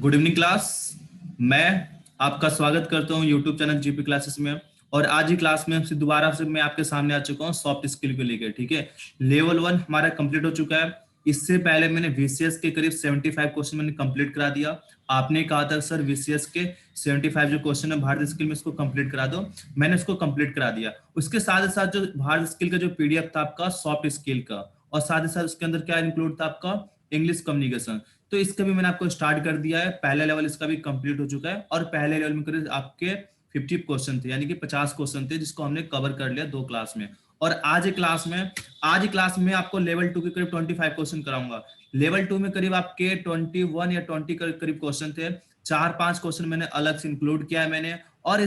Good evening class. मैं आपका स्वागत करता हूं यूट्यूब चैनल जीपी क्लासेस में। और आज की क्लास में हमसे दोबारा से मैं आपके सामने आ चुका हूं सॉफ्ट स्किल को लेकर। ठीक है, लेवल 1 हमारा कंप्लीट हो चुका है। इससे पहले मैंने वीसीएस के करीब 75 क्वेश्चन मैंने कंप्लीट करा दिया। आपने कहा था सर वीसीएस के 75 जो क्वेश्चन है भारत स्किल में इसको कंप्लीट करा दो, मैंने इसको कंप्लीट करा दिया। उसके साथ ही साथ जो भारत स्किल का जो पीडीएफ था आपका सॉफ्ट स्किल का, और साथ ही साथ उसके अंदर क्या इंक्लूड था आपका इंग्लिश कम्युनिकेशन। तो इसका भी मैंने आपको स्टार्ट कर दिया है। पहला लेवल इसका भी कंप्लीट हो चुका है और पहले लेवल में करीब आपके 50 क्वेश्चन थे, यानी कि 50 क्वेश्चन थे जिसको हमने कवर कर लिया 2 क्लास में। और आज क्लास में आपको लेवल 2 के करीब 25 क्वेश्चन कराऊंगा। लेवल 2 में करीब आपके 21 या 20 के करीब क्वेश्चन थे। 4-5 क्वेश्चन मैंने अलग से इंक्लूड किया है मैंने। और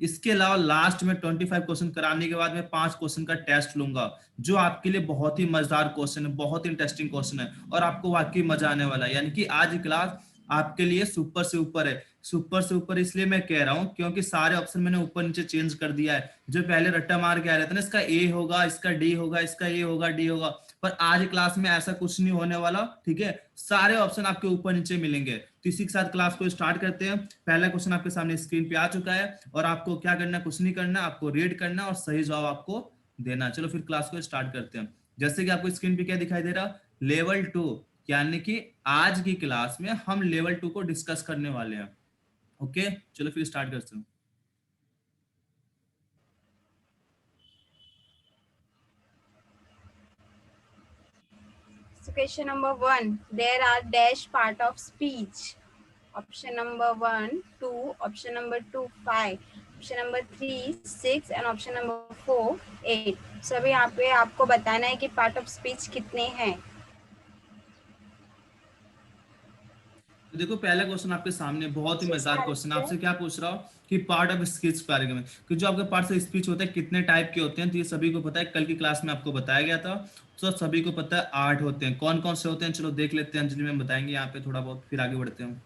इसके अलावा लास्ट में 25 क्वेश्चन कराने के बाद मैं 5 क्वेश्चन का टेस्ट लूंगा, जो आपके लिए बहुत ही मजेदार क्वेश्चन है, बहुत ही इंटरेस्टिंग क्वेश्चन है और आपको वाकई मजा आने वाला है। यानी कि आज की क्लास आपके लिए सुपर से ऊपर है। सुपर से ऊपर इसलिए मैं कह रहा हूं क्योंकि सारे ऑप्शन मैंने ऊपर नीचे चेंज कर दिया है। जो पहले रट्टा मार के आ रहे थे ना, इसका ए होगा, इसका डी होगा, इसका ए होगा, डी होगा, पर आज क्लास में ऐसा कुछ नहीं होने वाला। ठीक है, सारे ऑप्शन आपके ऊपर नीचे मिलेंगे। तो इसी के साथ क्लास को स्टार्ट करते हैं। पहला क्वेश्चन आपके सामने स्क्रीन पे आ चुका है और आपको क्या करना है, कुछ नहीं करना, आपको रीड करना और सही जवाब आपको देना। चलो फिर क्लास को स्टार्ट करते हैं। जैसे कि आपको स्क्रीन पे क्या दिखाई दे रहा, लेवल 2, यानी कि आज की क्लास में हम लेवल 2 को डिस्कस करने वाले हैं। ओके, चलो फिर स्टार्ट करते हैं। So question number 1, there are dash part of speech. Option number 1, 2, option number 2, 5, option number 3, 6 and option number 4, 8. So अभी यहाँ पे आपको बताना है कि part of speech कितने हैं। तो देखो पहला क्वेश्चन आपके सामने बहुत ही मजेदार क्वेश्चन, आपसे क्या पूछ रहा हूँ कि पार्ट ऑफ स्पीच के बारे में, कि जो आपके पार्ट ऑफ स्पीच होता है कितने टाइप के होते हैं। तो ये सभी को पता है, कल की क्लास में आपको बताया गया था। तो सभी को पता है 8 होते हैं। कौन कौन से होते हैं चलो देख लेते हैं, अंजलि मैम बताएंगे यहाँ पे थोड़ा बहुत, फिर आगे बढ़ते हैं।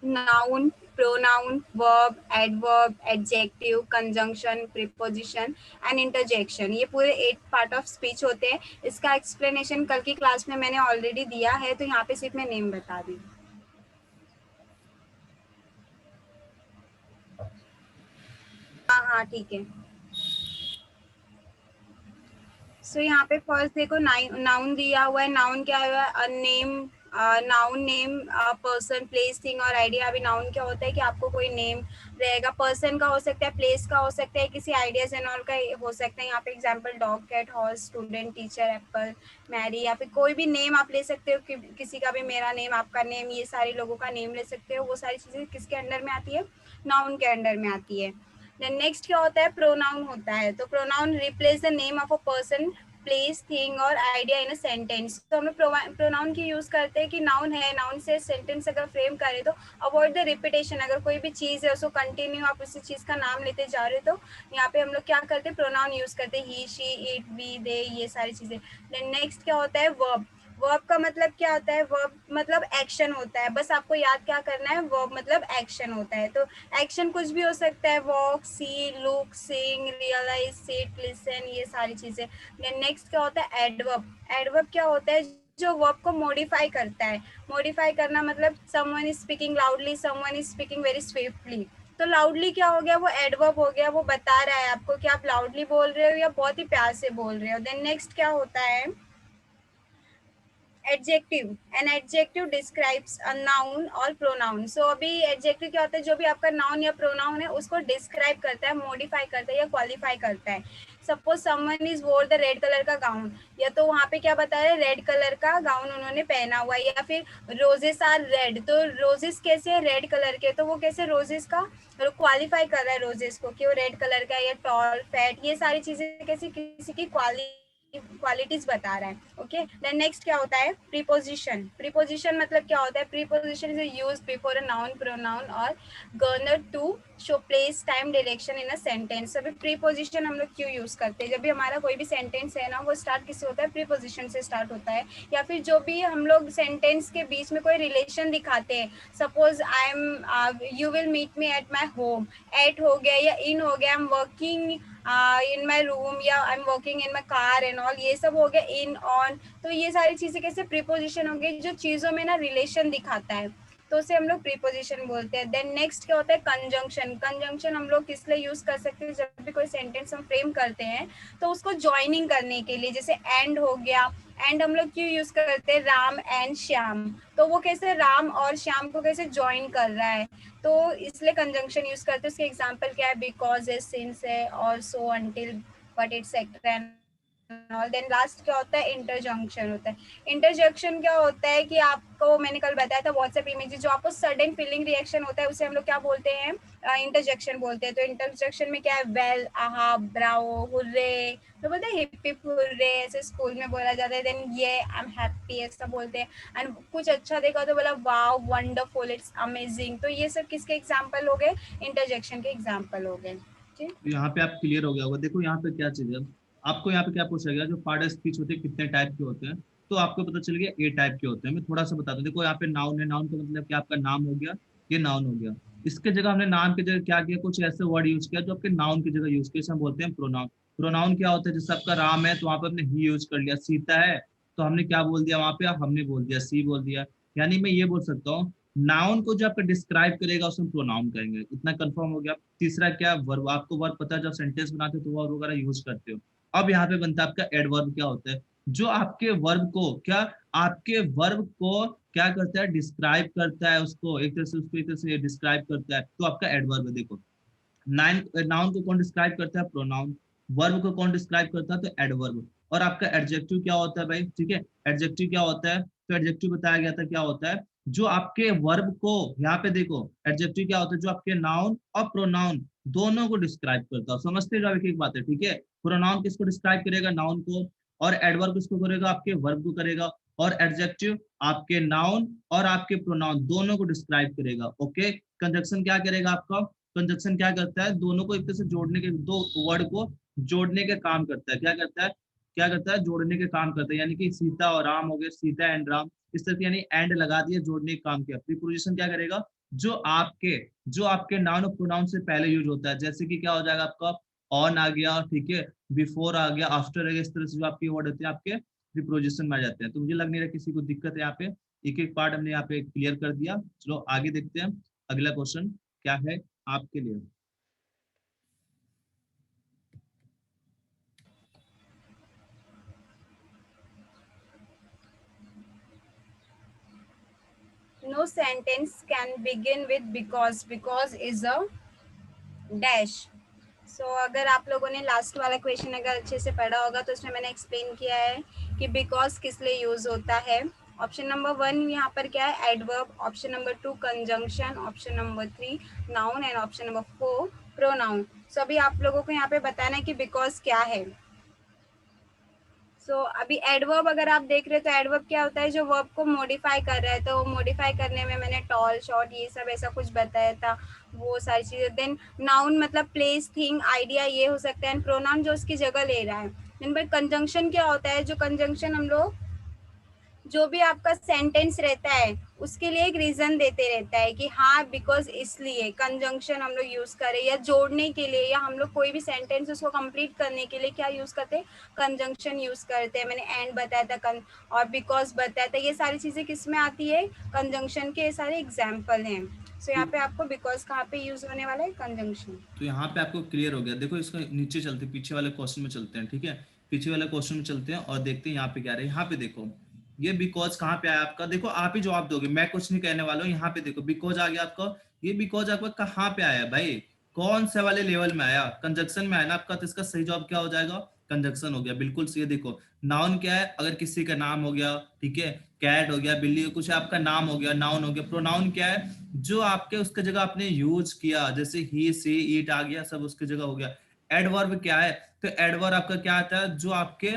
Noun, pronoun, verb, adverb, adjective, conjunction, preposition and interjection. ये पूरे 8 पार्ट ऑफ स्पीच होते हैं। इसका एक्सप्लेनेशन कल की क्लास में मैंने ऑलरेडी दिया है, तो यहाँ पे सिर्फ मैं नेम बता दी। हाँ ठीक है। सो यहाँ पे फर्स्ट देखो नाउन दिया हुआ है। नाउन क्या है, name, noun name, person, place, thing और आइडिया। अभी नाउन क्या होता है कि आपको कोई नेम रहेगा, पर्सन का हो सकता है, प्लेस का हो सकता है, किसी आइडियाज एंड ऑल का हो सकता है। यहाँ पे example dog, cat, horse, student, teacher, apple, Mary, या फिर कोई भी नेम आप ले सकते हो, किसी का भी, मेरा नेम, आपका नेम, ये सारे लोगों का नेम ले सकते हो। वो सारी चीजें किसके अंडर में आती है, नाउन के अंडर में आती है। देन नेक्स्ट क्या होता है, प्रोनाउन होता है। तो pronoun replace the name of a person, place, thing और आइडिया इन अ सेंटेंस। तो हम लोग प्रोनाउन की यूज करते हैं कि नाउन है, नाउन से सेंटेंस अगर फ्रेम करें तो अवॉइड द रिपीटेशन। अगर कोई भी चीज है उसको कंटिन्यू आप उसी चीज का नाम लेते जा रहे हो, तो यहाँ पे हम लोग क्या करते हैं, प्रोनाउन यूज करते हैं, ही, शी, इट, वी, दे, ये सारी चीजें। देन नेक्स्ट क्या होता है, वर्ब। वर्ब का मतलब क्या होता है, वर्ब मतलब एक्शन होता है। बस आपको याद क्या करना है, वर्ब मतलब एक्शन होता है। तो एक्शन कुछ भी हो सकता है, वॉक, सी, लुक, सिंग, रियलाइज, सिट, लिसन, ये सारी चीजें। देन नेक्स्ट क्या होता है, एडवर्ब। एडवर्ब क्या होता है, जो वर्ब को मॉडिफाई करता है। मॉडिफाई करना मतलब someone is speaking loudly, someone is speaking very swiftly. तो लाउडली क्या हो गया, वो एडवर्ब हो गया, वो बता रहा है आपको कि आप लाउडली बोल रहे हो या बहुत ही प्यार से बोल रहे हो। देन नेक्स्ट क्या होता है, adjective. An adjective describes a noun और प्रोनाउन। सो अभी एडजेक्टिव क्या होता है, जो भी आपका नाउन या प्रोनाउन है उसको डिस्क्राइब करता है, मॉडिफाई करता है या क्वालिफाई करता है। सपोज समवन इज वोर द रेड कलर का गाउन, या तो वहाँ पे क्या बता रहे हैं, रेड कलर का गाउन उन्होंने पहना हुआ है। या फिर रोजेस आर रेड, तो रोजेस कैसे है, रेड कलर के, तो वो कैसे रोजेस का क्वालिफाई कर रहा है रोजेस को कि वो रेड कलर का, या टॉल, फैट, ये सारी चीजें कैसी किसी की क्वालिटीज बता रहा है। ओके, देन नेक्स्ट क्या होता है, प्रीपोजिशन। प्रीपोजिशन मतलब क्या होता है, preposition is used before a noun, pronoun और gerund to show place, time, direction in a sentence. अभी प्रीपोजिशन हम लोग क्यों यूज करते हैं, जब भी हमारा कोई भी सेंटेंस है ना, वो स्टार्ट किससे होता है, प्रीपोजिशन से स्टार्ट होता है। या फिर जो भी हम लोग सेंटेंस के बीच में कोई रिलेशन दिखाते हैं, suppose you will meet me at my home, at हो गया या इन हो गया, I am working in my room या I am working in my car and all, ये सब हो गया इन ऑन। तो ये सारी चीजें कैसे प्रीपोजिशन हो गई, जो चीजों में ना रिलेशन दिखाता है, तो उसे हम लोग प्रीपोजिशन बोलते हैं। देन नेक्स्ट क्या होता है, कंजंक्शन। कंजंक्शन हम लोग किस लिए यूज कर सकते हैं, जब भी कोई सेंटेंस हम फ्रेम करते हैं तो उसको ज्वाइनिंग करने के लिए, जैसे एंड हो गया। एंड हम लोग क्यों यूज करते हैं, राम एंड श्याम, तो वो कैसे राम और श्याम को कैसे ज्वाइन कर रहा है, तो इसलिए कंजंक्शन यूज करते हैं। उसके एग्जांपल क्या है, बिकॉज है, सिंस है, और so, until, but etcetera all. Then last क्या होता है, इंटरजंक्शन होता है। इंटरजेक्शन क्या होता है कि आपको मैंने कल बताया था व्हाट्सएप इमेजेस, जो आपको सडन फीलिंग रिएक्शन होता है उसे हम लोग क्या बोलते हैं, इंटरजेक्शन बोलते हैं। तो इंटरजेक्शन में क्या है, वेल, आहा, ब्रावो, हुर्रे, तो बोलते हैं हिप हिप हुर्रे, ऐसे स्कूल में बोला जाता है। देन ये आई एम हैप्पी ऐसा बोलते हैं। एंड कुछ अच्छा देखा तो बोला वाओ, वंडरफुल, इट्स अमेजिंग। तो ये सब किसके एग्जाम्पल हो गए, इंटरजेक्शन के एग्जाम्पल हो गए। ठीक, तो यहाँ पे आप क्लियर हो गया होगा। देखो यहाँ पे क्या चीज है, आपको यहाँ पे क्या पूछा गया, जो पार्ट स्पीच होते हैं कितने टाइप के होते हैं, तो आपको पता चल गया ए टाइप के होते हैं। मैं थोड़ा सा बता दूं, देखो यहाँ पे नाउन है, नाउन का मतलब कि आपका नाम हो गया, ये नाउन हो गया। इसके जगह हमने नाम की जगह क्या किया, कुछ ऐसे वर्ड यूज किया जो आपके नाउन की जगह यूज किया, इसे हम बोलते हैं प्रोनाउन। प्रोनाउन क्या होता है, जैसे आपका राम है तो वहां पर हमने ही यूज कर लिया, सीता है तो हमने क्या बोल दिया वहां पे, हमने बोल दिया सी बोल दिया। यानी मैं ये बोल सकता हूँ, नाउन को जो आपका डिस्क्राइब करेगा उसे हम प्रोनाउन कहेंगे। इतना कंफर्म हो गया। तीसरा क्या, वर्ब। आपको वर्ब पता है, जब सेंटेंस बनाते हो तो वर्ब वगैरह यूज करते हो। अब यहाँ पे बनता है आपका एडवर्ब। क्या होता है, जो आपके वर्ब को क्या, आपके वर्ब को क्या करता है, डिस्क्राइब करता है, उसको एक तरह से, उसको एक तरह से डिस्क्राइब करता है, तो आपका एडवर्ब है। देखो नाउन को कौन डिस्क्राइब करता है, प्रोनाउन। वर्ब को कौन डिस्क्राइब करता है, तो एडवर्ब। और आपका एडजेक्टिव क्या होता है भाई, ठीक है, एडजेक्टिव क्या होता है, तो एडजेक्टिव बताया गया था क्या होता है, जो आपके वर्ब को, यहाँ पे देखो एडजेक्टिव क्या होता है, जो आपके नाउन और प्रोनाउन दोनों को डिस्क्राइब करता है। समझते जाओ एक एक बात है, ठीक है। प्रोनाउन किसको डिस्क्राइब करेगा, नाउन को, और एडवर्ब किसको करेगा, आपके वर्ब को करेगा। और एडजेक्टिव आपके नाउन और आपके प्रोनाउन दोनों को डिस्क्राइब करेगा। ओके, कंजक्शन क्या करेगा आपका, कंजक्शन क्या करता है, दोनों को एक तरह से जोड़ने के, दो वर्ड को जोड़ने के काम करता है। क्या करता है, क्या करता है, जोड़ने के काम करता है। यानी कि सीता और राम हो गए, सीता एंड राम, इस तरह से, यानी एंड लगा दिया, जोड़ने का काम किया। प्रीपोजिशन क्या करेगा, जो आपके नाउन और प्रोनाउन से पहले यूज होता है, जैसे कि क्या हो जाएगा आपका, ऑन आ गया, ठीक है, बिफोर आ गया, आफ्टर आ गया, इस तरह से जो आपके वर्ड होते हैं आपके प्रीपोजिशन में आ जाते हैं। तो मुझे लग नहीं रहा किसी को दिक्कत है यहाँ पे। एक एक पार्ट हमने यहाँ पे क्लियर कर दिया। चलो आगे देखते हैं, अगला क्वेश्चन क्या है आपके लिए। no sentence can begin with because is a dash। सो अगर आप लोगों ने लास्ट वाला क्वेश्चन अगर अच्छे से पढ़ा होगा तो उसमें मैंने एक्सप्लेन किया है कि बिकॉज किस लिए यूज होता है। ऑप्शन नंबर 1 यहाँ पर क्या है, adverb. Option number 2 conjunction. Option number 3 noun. And option number 4 pronoun. So अभी आप लोगों को यहाँ पे बताना है कि बिकॉज क्या है। सो अभी एडवर्ब अगर आप देख रहे हो तो एडवर्ब क्या होता है, जो वर्ब को मॉडिफाई कर रहा है। तो मॉडिफाई करने में मैंने टॉल, शॉर्ट, ये सब ऐसा कुछ बताया था, वो सारी चीजें। देन नाउन मतलब प्लेस, थिंग, आइडिया, ये हो सकता है। एंड प्रोनाउन जो उसकी जगह ले रहा है। देन बाय कंजंक्शन क्या होता है, जो कंजंक्शन हम लोग, जो भी आपका सेंटेंस रहता है उसके लिए एक रीजन देते रहता है कि हाँ बिकॉज इसलिए कंजंक्शन हम लोग यूज करें, या जोड़ने के लिए, या हम लोग कोई भी सेंटेंस उसको कंप्लीट करने के लिए क्या यूज करते हैं, कंजंक्शन यूज करते हैं। मैंने एंड बताया था और बिकॉज बताया था, ये सारी चीजें किस में आती है, कंजंक्शन के, ये सारे एग्जाम्पल हैं। सो यहाँ पे आपको बिकॉज कहाँ पे यूज होने वाला है, कंजंक्शन। तो यहाँ पे आपको क्लियर हो गया। देखो इसको नीचे चलते, पीछे वाले क्वेश्चन में चलते हैं, ठीक है। पीछे वाले क्वेश्चन में चलते हैं और देखते हैं यहाँ पे क्या रहा है। यहाँ पे देखो ये बिकॉज कहाँ पे आया आपका, देखो आप ही जवाब दोगे, मैं कुछ नहीं कहने वाला हूँ। यहाँ पे देखो बिकॉज आ गया आपका। ये बिकॉज आपका कहाँ पे आया भाई, कौन से वाले लेवल में आया, कंजक्शन में आया ना आपका, तो इसका सही जवाब क्या हो जाएगा, कंजक्शन हो गया। बिल्कुल सही है। देखो नाउन क्या है, अगर किसी का नाम हो गया, ठीक है, कैट हो गया, बिल्ली, कुछ आपका नाम हो गया, नाउन हो गया। प्रोनाउन क्या है, जो आपके उसके जगह आपने यूज किया, जैसे ही, सी, ईट आ गया, सब उसके जगह हो गया। एडवर्ब क्या है, तो एडवर्ब आपका क्या आता है, जो आपके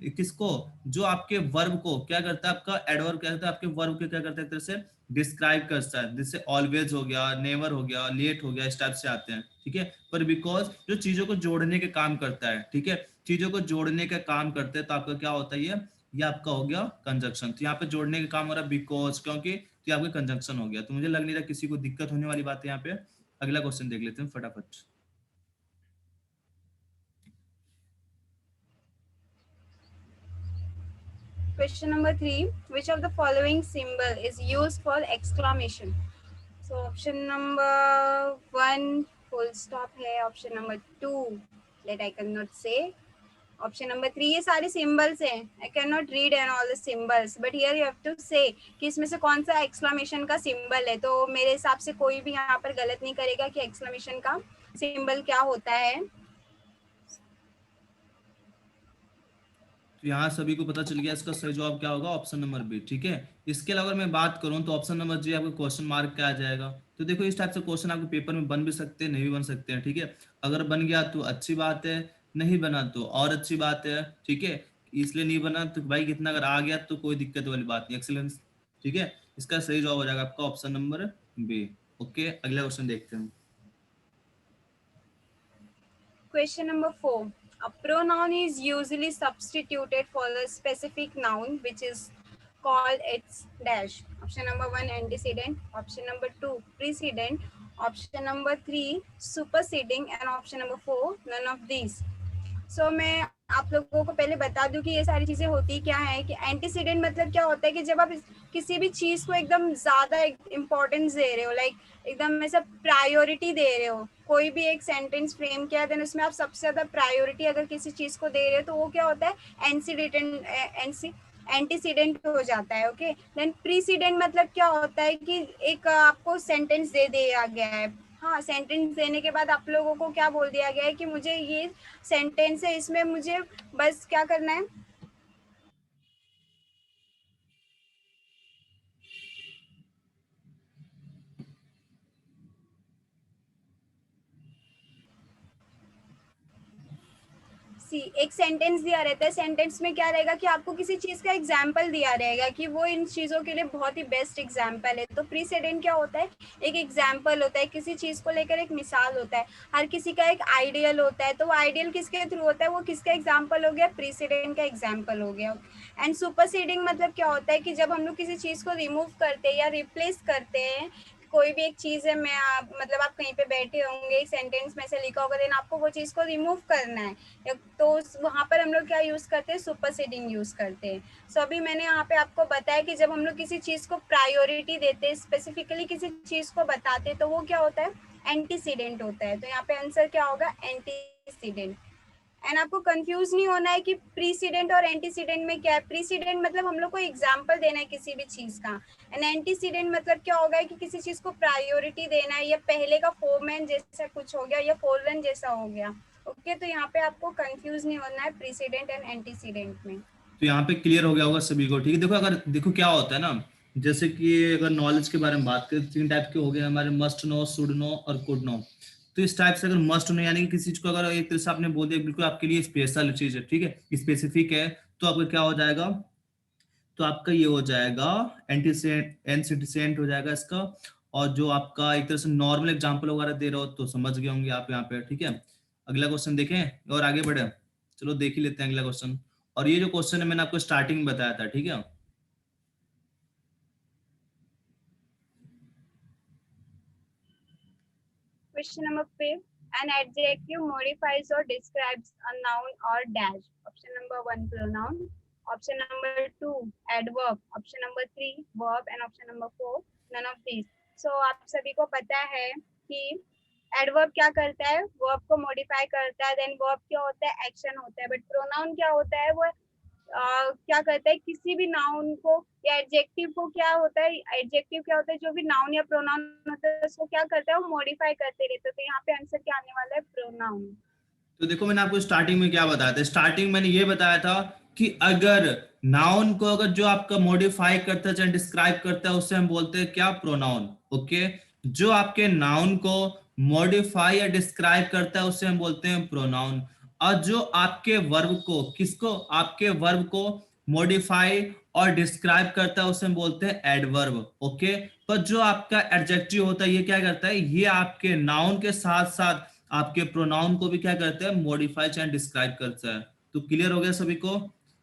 किसको, जो आपके वर्ब को क्या करता है, आपका एडवर्ब क्या करता है, आपके वर्ब को क्या करता है, एक तरह से डिस्क्राइब करता है। जैसे ऑलवेज हो गया, नेवर हो गया, लेट हो गया, इस टाइप से आते हैं, ठीक है। पर बिकॉज जो चीजों को जोड़ने के काम करता है, ठीक है, चीजों को जोड़ने का काम करते हैं, तो आपका क्या होता है, ये आपका हो गया कंजक्शन। तो यहाँ पे जोड़ने का काम हो रहा है बिकॉज, क्योंकि तो आपका कंजंक्शन हो गया। तो मुझे लग नहीं रहा किसी को दिक्कत होने वाली बात है यहाँ पे। अगला क्वेश्चन देख लेते हैं फटाफट। question number 3, which of the following symbol is used for exclamation? So option number 1 full stop है, option number 2 that I cannot say, option number 3 ये सारे symbols हैं, I cannot read and all the symbols, but here you have to say कि इसमें से कौन सा exclamation का symbol है. तो मेरे हिसाब से कोई भी यहाँ पर गलत नहीं करेगा कि exclamation का symbol क्या होता है. तो यहाँ सभी को पता चल गया इसका सही जवाब क्या होगा, ऑप्शन नंबर बी. ठीक है. इसके अलावा मैं बात करूं तो ऑप्शन नंबर जी आपको क्वेश्चन मार्क क्या आ जाएगा. तो देखो इस टाइप से क्वेश्चन आपके पेपर में बन भी सकते हैं, नहीं भी बन सकते हैं. ठीक है. अगर बन गया तो अच्छी बात है, नहीं बना तो और अच्छी बात है. ठीक है. इसलिए नहीं बना तो भाई कितना, अगर आ गया तो कोई दिक्कत वाली बात नहीं. एक्सीलेंस. ठीक है. इसका सही जवाब हो जाएगा आपका ऑप्शन नंबर बी. ओके. अगला क्वेश्चन देखते हैं. Question number 4. A pronoun is usually substituted for a specific noun which is called its dash. Option number 1 antecedent, option number 2 precedent, option number 3 superseding, and option number 4 none of these. So मैं आप लोगों को पहले बता दूं कि ये सारी चीजें होती क्या है. कि एंटीसीडेंट मतलब क्या होता है कि जब आप किसी भी चीज को एकदम ज्यादा इम्पोर्टेंस दे रहे हो, लाइक एकदम ऐसा प्रायोरिटी दे रहे हो, कोई भी एक सेंटेंस फ्रेम किया देन उसमें आप सबसे ज्यादा प्रायोरिटी अगर किसी चीज को दे रहे हो तो वो क्या होता है, एंटीसीडेंट हो जाता है. ओके. देन प्रीसीडेंट मतलब क्या होता है कि एक आपको सेंटेंस दे दिया गया है. हाँ, सेंटेंस देने के बाद आप लोगों को क्या बोल दिया गया है कि मुझे ये सेंटेंस है, इसमें मुझे बस क्या करना है, एक सेंटेंस दिया रहता है. सेंटेंस में क्या रहेगा कि आपको किसी चीज का एग्जाम्पल दिया रहेगा कि वो इन चीजों के लिए बहुत ही बेस्ट एग्जाम्पल है. तो प्रीसीडेंट क्या होता है, एक एग्जाम्पल होता है, किसी चीज को लेकर एक मिसाल होता है. हर किसी का एक आइडियल होता है, तो वो आइडियल किसके थ्रू होता है, वो किसका एग्जाम्पल हो गया, प्रीसीडेंट का एग्जाम्पल हो गया. एंड सुपरसीडिंग मतलब क्या होता है कि जब हम लोग किसी चीज को रिमूव करते हैं या रिप्लेस करते हैं, कोई भी एक चीज है, मैं मतलब आप कहीं पे बैठे होंगे, एक सेंटेंस में से लिखा होगा, देन आपको वो चीज को रिमूव करना है, तो वहां पर हम लोग क्या यूज करते हैं, सुपरसीडिंग यूज करते हैं. सो अभी मैंने यहाँ पे आपको बताया कि जब हम लोग किसी चीज को प्रायोरिटी देते हैं, स्पेसिफिकली किसी चीज को बताते हैं, तो वो क्या होता है, एंटीसीडेंट होता है. तो यहाँ पे आंसर क्या होगा, एंटीसीडेंट. एंड आपको कंफ्यूज नहीं होना है कि प्रीसीडेंट और एंटीसीडेंट में क्या है. प्रीसीडेंट मतलब हम लोग को एग्जांपल देना है किसी भी चीज का, एंड एंटीसीडेंट मतलब क्या होगा कि किसी चीज को प्रायोरिटी देना है, या पहले का फॉर्मेट जैसा कुछ हो गया, या फॉरन जैसा हो गया. ओके. तो यहाँ पे आपको कंफ्यूज नहीं होना है प्रीसीडेंट एंड एंटीसीडेंट में. तो यहाँ पे क्लियर हो गया होगा सभी को. ठीक है. देखो अगर देखो क्या होता है ना, जैसे कि अगर नॉलेज के बारे में बात करें, 3 टाइप के हो गए हमारे, मस्ट नो, शुड नो और कुड नो. तो इस टाइप से अगर मस्ट नो यानी कि किसी चीज को अगर एक तरह से आपने बोल दिया बिल्कुल आपके लिए स्पेशल चीज है, ठीक है, स्पेसिफिक है, तो आपका क्या हो जाएगा, तो आपका ये हो जाएगा एंटीसेडेंट हो जाएगा इसका. और जो आपका एक तरह से नॉर्मल एग्जांपल वगैरह दे रहे हो तो समझ गए होंगे आप यहाँ पे. ठीक है. अगला क्वेश्चन देखें और आगे बढ़े. चलो देख ही लेते हैं अगला क्वेश्चन. और ये जो क्वेश्चन है मैंने आपको स्टार्टिंग में बताया था. ठीक है. Question number 5. An adjective modifies or describes a noun or dash. Option number 1 pronoun. Option number 2 adverb. Option number 3 verb, and option number 4 none of these. So आप सभी को पता है कि एडवर्ब क्या करता है, वर्ब को मॉडिफाई करता है. देन वर्ब क्या होता है, एक्शन होता है. बट प्रोनाउन क्या होता है, वो क्या करता है, किसी भी नाउन को या एडजेक्टिव को क्या होता है, एडजेक्टिव क्या होता है, जो भी नाउन या प्रोनाउन होता है उसको क्या करता है, वो मॉडिफाई करते रहते हैं. तो यहाँ पे आंसर क्या आने वाला है, प्रोनाउन. तो देखो मैंने आपको स्टार्टिंग में क्या बताया था, स्टार्टिंग मैंने ये बताया था कि अगर नाउन को अगर जो आपका मॉडिफाई करता है चाहे डिस्क्राइब करता है उसे हम बोलते हैं क्या, प्रोनाउन. ओके. जो आपके नाउन को मॉडिफाई या डिस्क्राइब करता है उसे हम बोलते हैं प्रोनाउन. और जो आपके वर्ब को, किसको, आपके वर्ब को मॉडिफाई और डिस्क्राइब करता है उसे हम बोलते हैं एडवर्ब. ओके. पर जो आपका एडजेक्टिव होता है ये क्या करता है, ये आपके नाउन के साथ साथ आपके प्रोनाउन को भी क्या करते हैं, मॉडिफाई चाहे डिस्क्राइब करता है. तो क्लियर हो गया सभी को.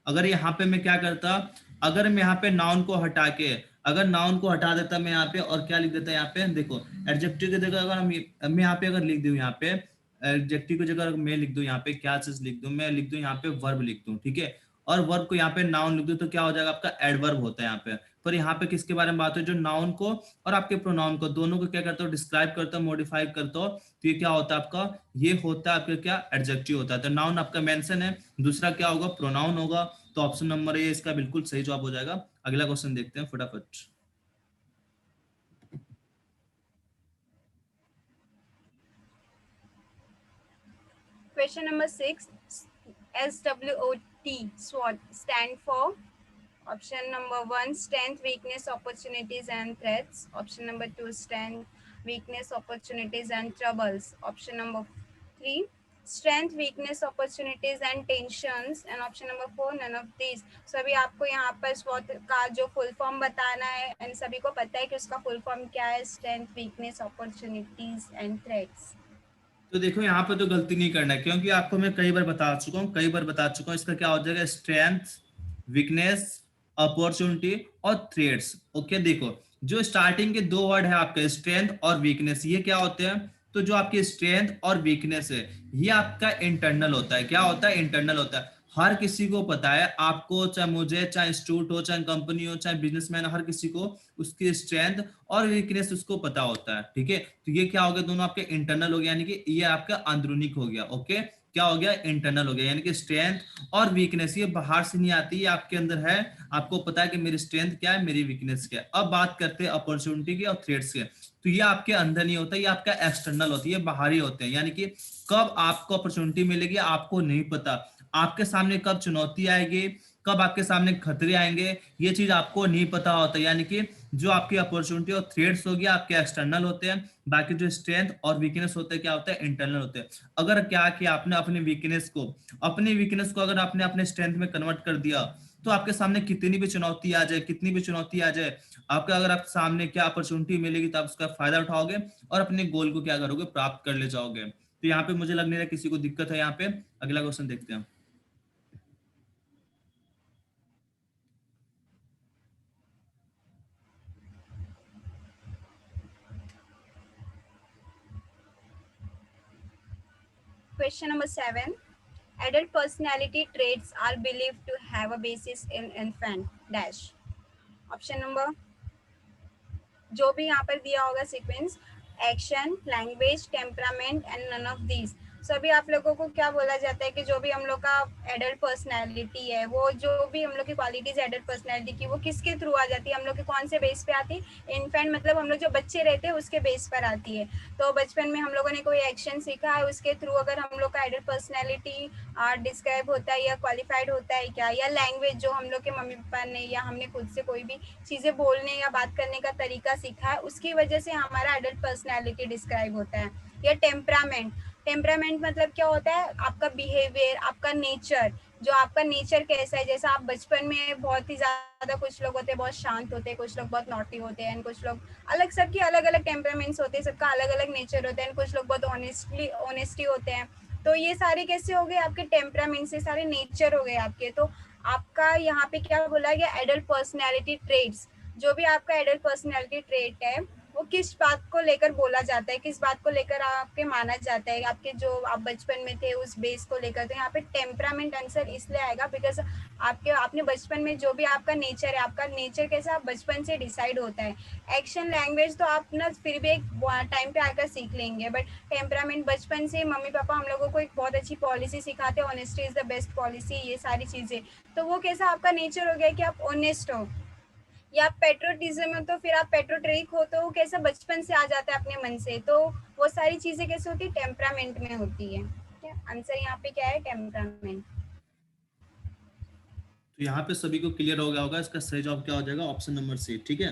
अगर यहाँ पे मैं क्या करता, अगर मैं यहाँ पे नाउन को हटा के, अगर नाउन को हटा देता मैं यहाँ पे और क्या लिख देता यहाँ पे, देखो एडजेक्टिव की जगह अगर मैं यहाँ पे अगर लिख दूं, यहाँ पे एडजेक्टिव की जगह मैं लिख दूं यहाँ पे क्या चीज लिख दूं, मैं लिख दूं यहाँ पे वर्ब लिख दूं. ठीक है. और वर्ब को यहाँ पे नाउन लिख दो तो क्या हो जाएगा आपका एडवर्ब होता है यहाँ पे। पर यहाँ पे किसके बारे में बात है, जो नाउन को और आपके प्रोनाउन को दोनों को क्या करते हो, डिस्क्राइब करते हो, मॉडिफाई करते हो, तो ये क्या होता है आपका, ये होता है आपका क्या, एडजेक्टिव होता है। तो नाउन आपका मेंशन है, दूसरा क्या होगा, प्रोनाउन होगा। तो ऑप्शन नंबर ए इसका बिल्कुल सही जवाब हो जाएगा। अगला क्वेश्चन देखते हैं फटाफट। Question number 6. SWOT, SWOT stand for. Option number 1, strength, weakness, opportunities and threats. Option number 2, strength, weakness, opportunities and troubles. Option number 3, strength, weakness, opportunities and tensions. And option number 4, none of these. So अभी आपको यहाँ पर SWOT का जो full form बताना है, and सभी को पता है कि उसका फुल फॉर्म क्या है, strength, weakness, opportunities and threats. तो देखो यहाँ पे तो गलती नहीं करना है, क्योंकि आपको मैं कई बार बता चुका हूँ, इसका क्या हो जाएगा, स्ट्रेंथ, वीकनेस, अपॉर्चुनिटी और थ्रेट्स। ओके, देखो जो स्टार्टिंग के दो वर्ड है आपके स्ट्रेंथ और वीकनेस, ये क्या होते हैं, तो जो आपकी स्ट्रेंथ और वीकनेस है ये आपका इंटरनल होता है। क्या होता है, इंटरनल होता है। हर किसी को पता है, आपको, चाहे मुझे, चाहे इंस्टीट्यूट हो, चाहे कंपनी हो, चाहे बिजनेसमैन, हर किसी को उसकी स्ट्रेंथ और वीकनेस उसको पता होता है। ठीक है, तो ये क्या हो गया, दोनों आपके इंटरनल हो गया, यानी कि ये आपका अंदरूनी हो गया। ओके, क्या हो गया, इंटरनल हो गया, यानी कि स्ट्रेंथ और वीकनेस ये बाहर से नहीं आती, ये आपके अंदर है। आपको पता है कि मेरी स्ट्रेंथ क्या है, मेरी वीकनेस क्या है। अब बात करते हैं अपॉर्चुनिटी की और थ्रेट्स के। तो ये आपके अंदर नहीं होता, ये आपका एक्सटर्नल होता है, ये बाहरी होते हैं। यानी कि कब आपको अपॉर्चुनिटी मिलेगी आपको नहीं पता, आपके सामने कब चुनौती आएगी, कब आपके सामने खतरे आएंगे, ये चीज आपको नहीं पता होता। यानी कि जो आपकी अपॉर्चुनिटी और थ्रेट्स होगी आपके एक्सटर्नल होते हैं, बाकी जो स्ट्रेंथ और वीकनेस होते हैं क्या होता है, इंटरनल होते हैं। अगर क्या कि आपने अपनी वीकनेस को अगर आपने अपने स्ट्रेंथ में कन्वर्ट कर दिया, तो आपके सामने कितनी भी चुनौती आ जाए, आपका अगर आपके सामने क्या अपॉर्चुनिटी मिलेगी तो आप उसका फायदा उठाओगे और अपने गोल को क्या करोगे, प्राप्त कर ले जाओगे। तो यहाँ पे मुझे लग नहीं रहा किसी को दिक्कत है। यहाँ पे अगला क्वेश्चन देखते हैं। Question number 7. Adult personality traits are believed to have a basis in infant dash. Option number, जो भी यहाँ पर दिया होगा sequence, action, language, temperament and none of these. So अभी आप लोगों को क्या बोला जाता है कि जो भी हम लोग का एडल्ट पर्सनैलिटी है, वो जो भी हम लोग की क्वालिटीज एडल्ट पर्सनैलिटी की, वो किसके थ्रू आ जाती है, हम लोग के कौन से बेस पे आती है, इन्फेंट मतलब हम लोग जो बच्चे रहते हैं उसके बेस पर आती है। तो बचपन में हम लोगों ने कोई एक्शन सीखा है, उसके थ्रू अगर हम लोग का एडल्ट पर्सनैलिटी डिस्क्राइब होता है या क्वालिफाइड होता है क्या, या लैंग्वेज जो हम लोग के मम्मी पापा ने या हमने खुद से कोई भी चीज़ें बोलने या बात करने का तरीका सीखा है, उसकी वजह से हमारा एडल्ट पर्सनैलिटी डिस्क्राइब होता है। या टेम्परामेंट मतलब क्या होता है, आपका बिहेवियर, आपका नेचर, जो आपका नेचर कैसा है। जैसा आप बचपन में बहुत ही ज़्यादा, कुछ लोग होते हैं बहुत शांत होते हैं, कुछ लोग बहुत नॉटी होते हैं, कुछ लोग अलग, सबके अलग अलग टेम्परामेंट्स होते हैं, सबका अलग अलग नेचर होता है, कुछ लोग बहुत ऑनेस्टी होते हैं। तो ये सारे कैसे हो गए, आपके टेम्परामेंट से सारे नेचर हो गए आपके। तो आपका यहाँ पे क्या बोला गया, एडल्ट पर्सनैलिटी ट्रेट्स। जो भी आपका एडल्ट पर्सनैलिटी ट्रेट है वो किस बात को लेकर बोला जाता है, किस बात को लेकर आपके माना जाता है, आपके जो आप बचपन में थे उस बेस को लेकर। तो यहाँ पे टेम्परामेंट आंसर इसलिए आएगा बिकॉज आपने बचपन में जो भी आपका नेचर है, आपका नेचर कैसा आप बचपन से डिसाइड होता है। एक्शन, लैंग्वेज तो आप ना फिर भी एक टाइम पे आकर सीख लेंगे, बट टेम्परामेंट बचपन से मम्मी पापा हम लोगों को एक बहुत अच्छी पॉलिसी सिखाते हैं, honesty is the best policy, ये सारी चीज़ें। तो वो कैसा आपका नेचर हो गया कि आप ऑनेस्ट हो। या पेट्रोटिज्म हो तो फिर आप पेट्रोट्रिक हो, तो वो कैसा बचपन से आ जाता है अपने मन से। तो वो सारी चीजें कैसे होती है, टेम्परामेंट में होती है। आंसर यहाँ पे क्या है, टेम्परामेंट। तो यहाँ पे सभी को क्लियर हो गया होगा, इसका सही जवाब क्या हो जाएगा, ऑप्शन नंबर सी। ठीक है,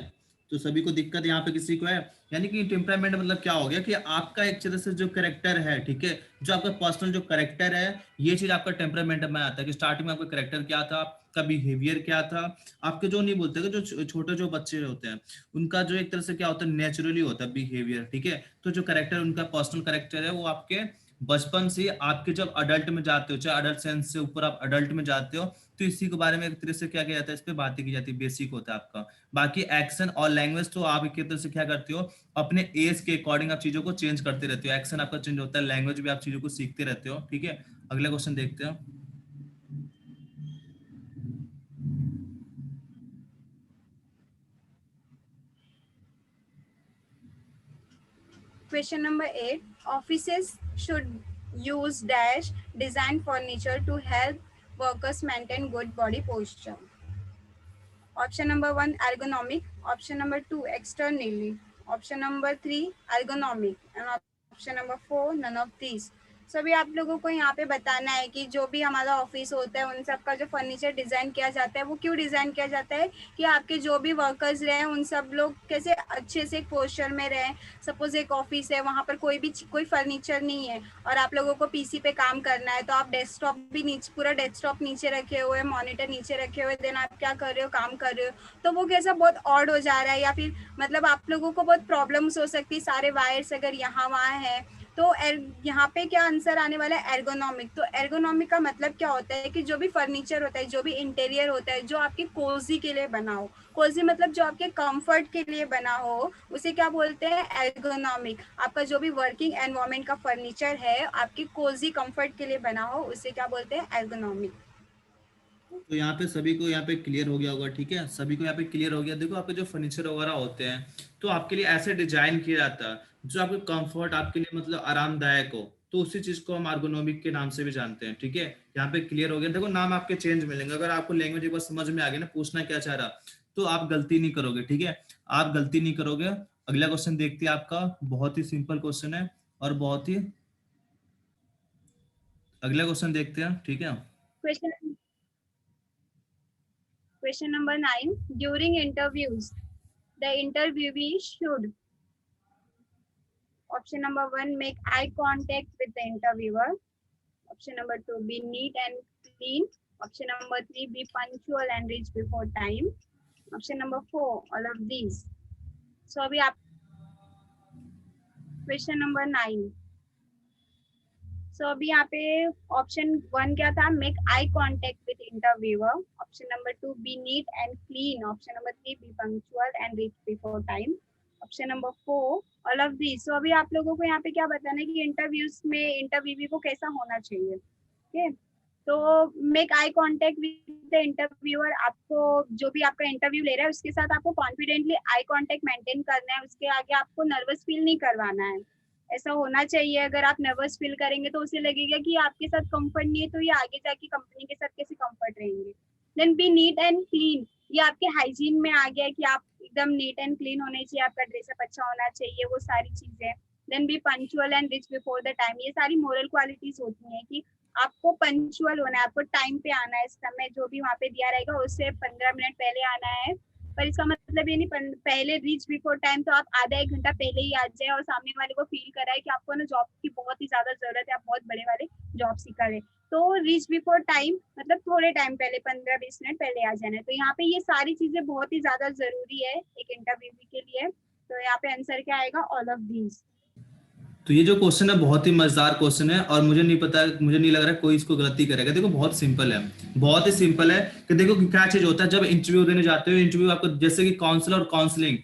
तो सभी को दिक्कत यहाँ पे किसी को है, यानी कि टेम्परामेंट मतलब क्या हो गया कि आपका एक तरह से जो करेक्टर है, ठीक है, जो आपका पर्सनल जो करेक्टर है, ये चीज आपका टेम्परामेंट में आता है कि स्टार्टिंग में आपका करेक्टर क्या था, आपका बिहेवियर क्या था। आपके जो नहीं बोलते, जो छोटे जो बच्चे होते हैं उनका जो एक तरह से क्या होता है, नेचुरली होता है बिहेवियर। ठीक है, तो जो करेक्टर उनका पर्सनल करेक्टर है वो आपके बचपन से आपके जब अडल्ट में जाते हो, चाहे अडल्ट सेंस से ऊपर आप अडल्ट में जाते हो, तो इसी के बारे में एक तरह से क्या किया जाता है, इस पे बातें की जाती है, बेसिक होता है आपका। बाकी एक्शन और लैंग्वेज तो आप एक तरह से क्या करते हो, अपने एज के अकॉर्डिंग आप चीजों को चेंज करते रहते हो। एक्शन आपका चेंज होता है, लैंग्वेज भी आप चीजों को सीखते रहते हो। ठीक है, अगला क्वेश्चन देखते हो। Question number 8. Offices should use dash design furniture to help workers maintain good body posture. Option number 1 ergonomic. Option number 2 externally. Option number 3 ergonomic. And option number 4 none of these. सो अभी आप लोगों को यहाँ पे बताना है कि जो भी हमारा ऑफिस होता है उन सब का जो फर्नीचर डिज़ाइन किया जाता है वो क्यों डिज़ाइन किया जाता है कि आपके जो भी वर्कर्स रहें उन सब लोग कैसे अच्छे से एक पोस्चर में रहें. सपोज एक ऑफिस है, वहाँ पर कोई फर्नीचर नहीं है और आप लोगों को पीसी पे काम करना है, तो आप डेस्कटॉप भी नीचे, पूरा डेस्कटॉप नीचे रखे हुए, मॉनिटर नीचे रखे हुए, देन आप क्या कर रहे हो, काम कर रहे हो, तो वो कैसा बहुत ऑड हो जा रहा है. या फिर मतलब आप लोगों को बहुत प्रॉब्लम्स हो सकती है, सारे वायर्स अगर यहाँ वहाँ है. तो यहाँ पे क्या आंसर आने वाला है, एर्गोनॉमिक. तो एर्गोनॉमिक का मतलब क्या होता है कि जो भी फर्नीचर होता है, जो भी इंटीरियर होता है, जो आपकी कोजी के लिए बना हो, कोजी मतलब जो आपके कंफर्ट के लिए बना हो, उसे क्या बोलते हैं, एर्गोनॉमिक. आपका जो भी वर्किंग एनवायरनमेंट का फर्नीचर है, आपकी कोजी कंफर्ट के लिए बना हो, उसे क्या बोलते हैं, एर्गोनॉमिक. तो यहाँ पे सभी को यहाँ पे क्लियर हो गया होगा. ठीक है, सभी को यहाँ पे क्लियर हो गया. देखो आपके जो फर्नीचर वगैरह होते हैं तो आपके लिए ऐसे डिजाइन किया जाता है जो आपके कंफर्ट, आपके लिए मतलब आरामदायक हो, तो उसी चीज को हम आर्गोनोमिक के नाम से भी जानते हैं. ठीक है, यहाँ पे क्लियर हो गया. देखो नाम आपके चेंज मिलेंगे. अगर आपको लैंग्वेज एक बार समझ में आ गई ना, पूछना क्या चाह रहा, तो आप गलती नहीं करोगे. ठीक है, आप गलती नहीं करोगे. अगला क्वेश्चन देखते हैं आपका. बहुत ही सिंपल क्वेश्चन है और बहुत ही, अगला क्वेश्चन देखते हैं. ठीक है, Question number 9. During interviews, the interviewee should. Option number 1 make eye contact with the interviewer. Option number 2 be neat and clean. Option number 3 be punctual and reach before time. Option number 4 all of these. So अभी आप question number 9. So अभी यहाँ पे option 1 क्या था, make eye contact with interviewer. Option number 2 be neat and clean. Option number 3 be punctual and reach before time. Option number 4 all of this. So अभी आप लोगों को यहाँ पे क्या बताना है कि इंटरव्यूज में इंटरव्यूवी को कैसा होना चाहिए. ओके, तो make eye contact with the interviewer. आपको जो भी आपका इंटरव्यू ले रहा है उसके साथ आपको कॉन्फिडेंटली आई कॉन्टेक्ट मेंटेन करना है. उसके आगे आपको नर्वस फील नहीं करवाना है. ऐसा होना चाहिए. अगर आप नर्वस फील करेंगे तो उसे लगेगा कि आपके साथ कंफर्ट नहीं है, तो ये आगे जाके कंपनी के साथ कैसे कंफर्ट रहेंगे. Then be neat and clean. ये आपके हाइजीन में आ गया कि आप एकदम नीट एंड क्लीन होने चाहिए, आपका ड्रेसअप अच्छा होना चाहिए, वो सारी चीजें. Then be punctual and reach before the time. ये सारी मोरल क्वालिटीज होती हैं कि आपको पंक्चुअल होना है, आपको टाइम पे आना है. समय जो भी वहाँ पे दिया रहेगा उससे 15 मिनट पहले आना है. पर इसका मतलब ये नहीं पहले रीच बिफोर टाइम तो आप आधा एक घंटा पहले ही आ जाए और सामने वाले को फील कराए कि आपको ना जॉब की बहुत ही ज्यादा जरूरत है, आप बहुत बड़े वाले जॉब सीकर है. तो रीच बिफोर टाइम मतलब थोड़े टाइम पहले, 15-20 मिनट पहले आ जाना है. तो यहाँ पे ये सारी चीजें बहुत ही ज्यादा जरूरी है एक इंटरव्यू के लिए. तो यहाँ पे आंसर क्या आएगा, ऑल ऑफ दीज. तो ये जो क्वेश्चन है बहुत ही मजेदार क्वेश्चन है और मुझे नहीं पता, मुझे नहीं लग रहा है कोई इसको गलती करेगा. देखो बहुत सिंपल है, बहुत ही सिंपल है. कि देखो क्या चीज होता है जब इंटरव्यू देने जाते हो, इंटरव्यू आपको जैसे कि काउंसलर और काउंसलिंग,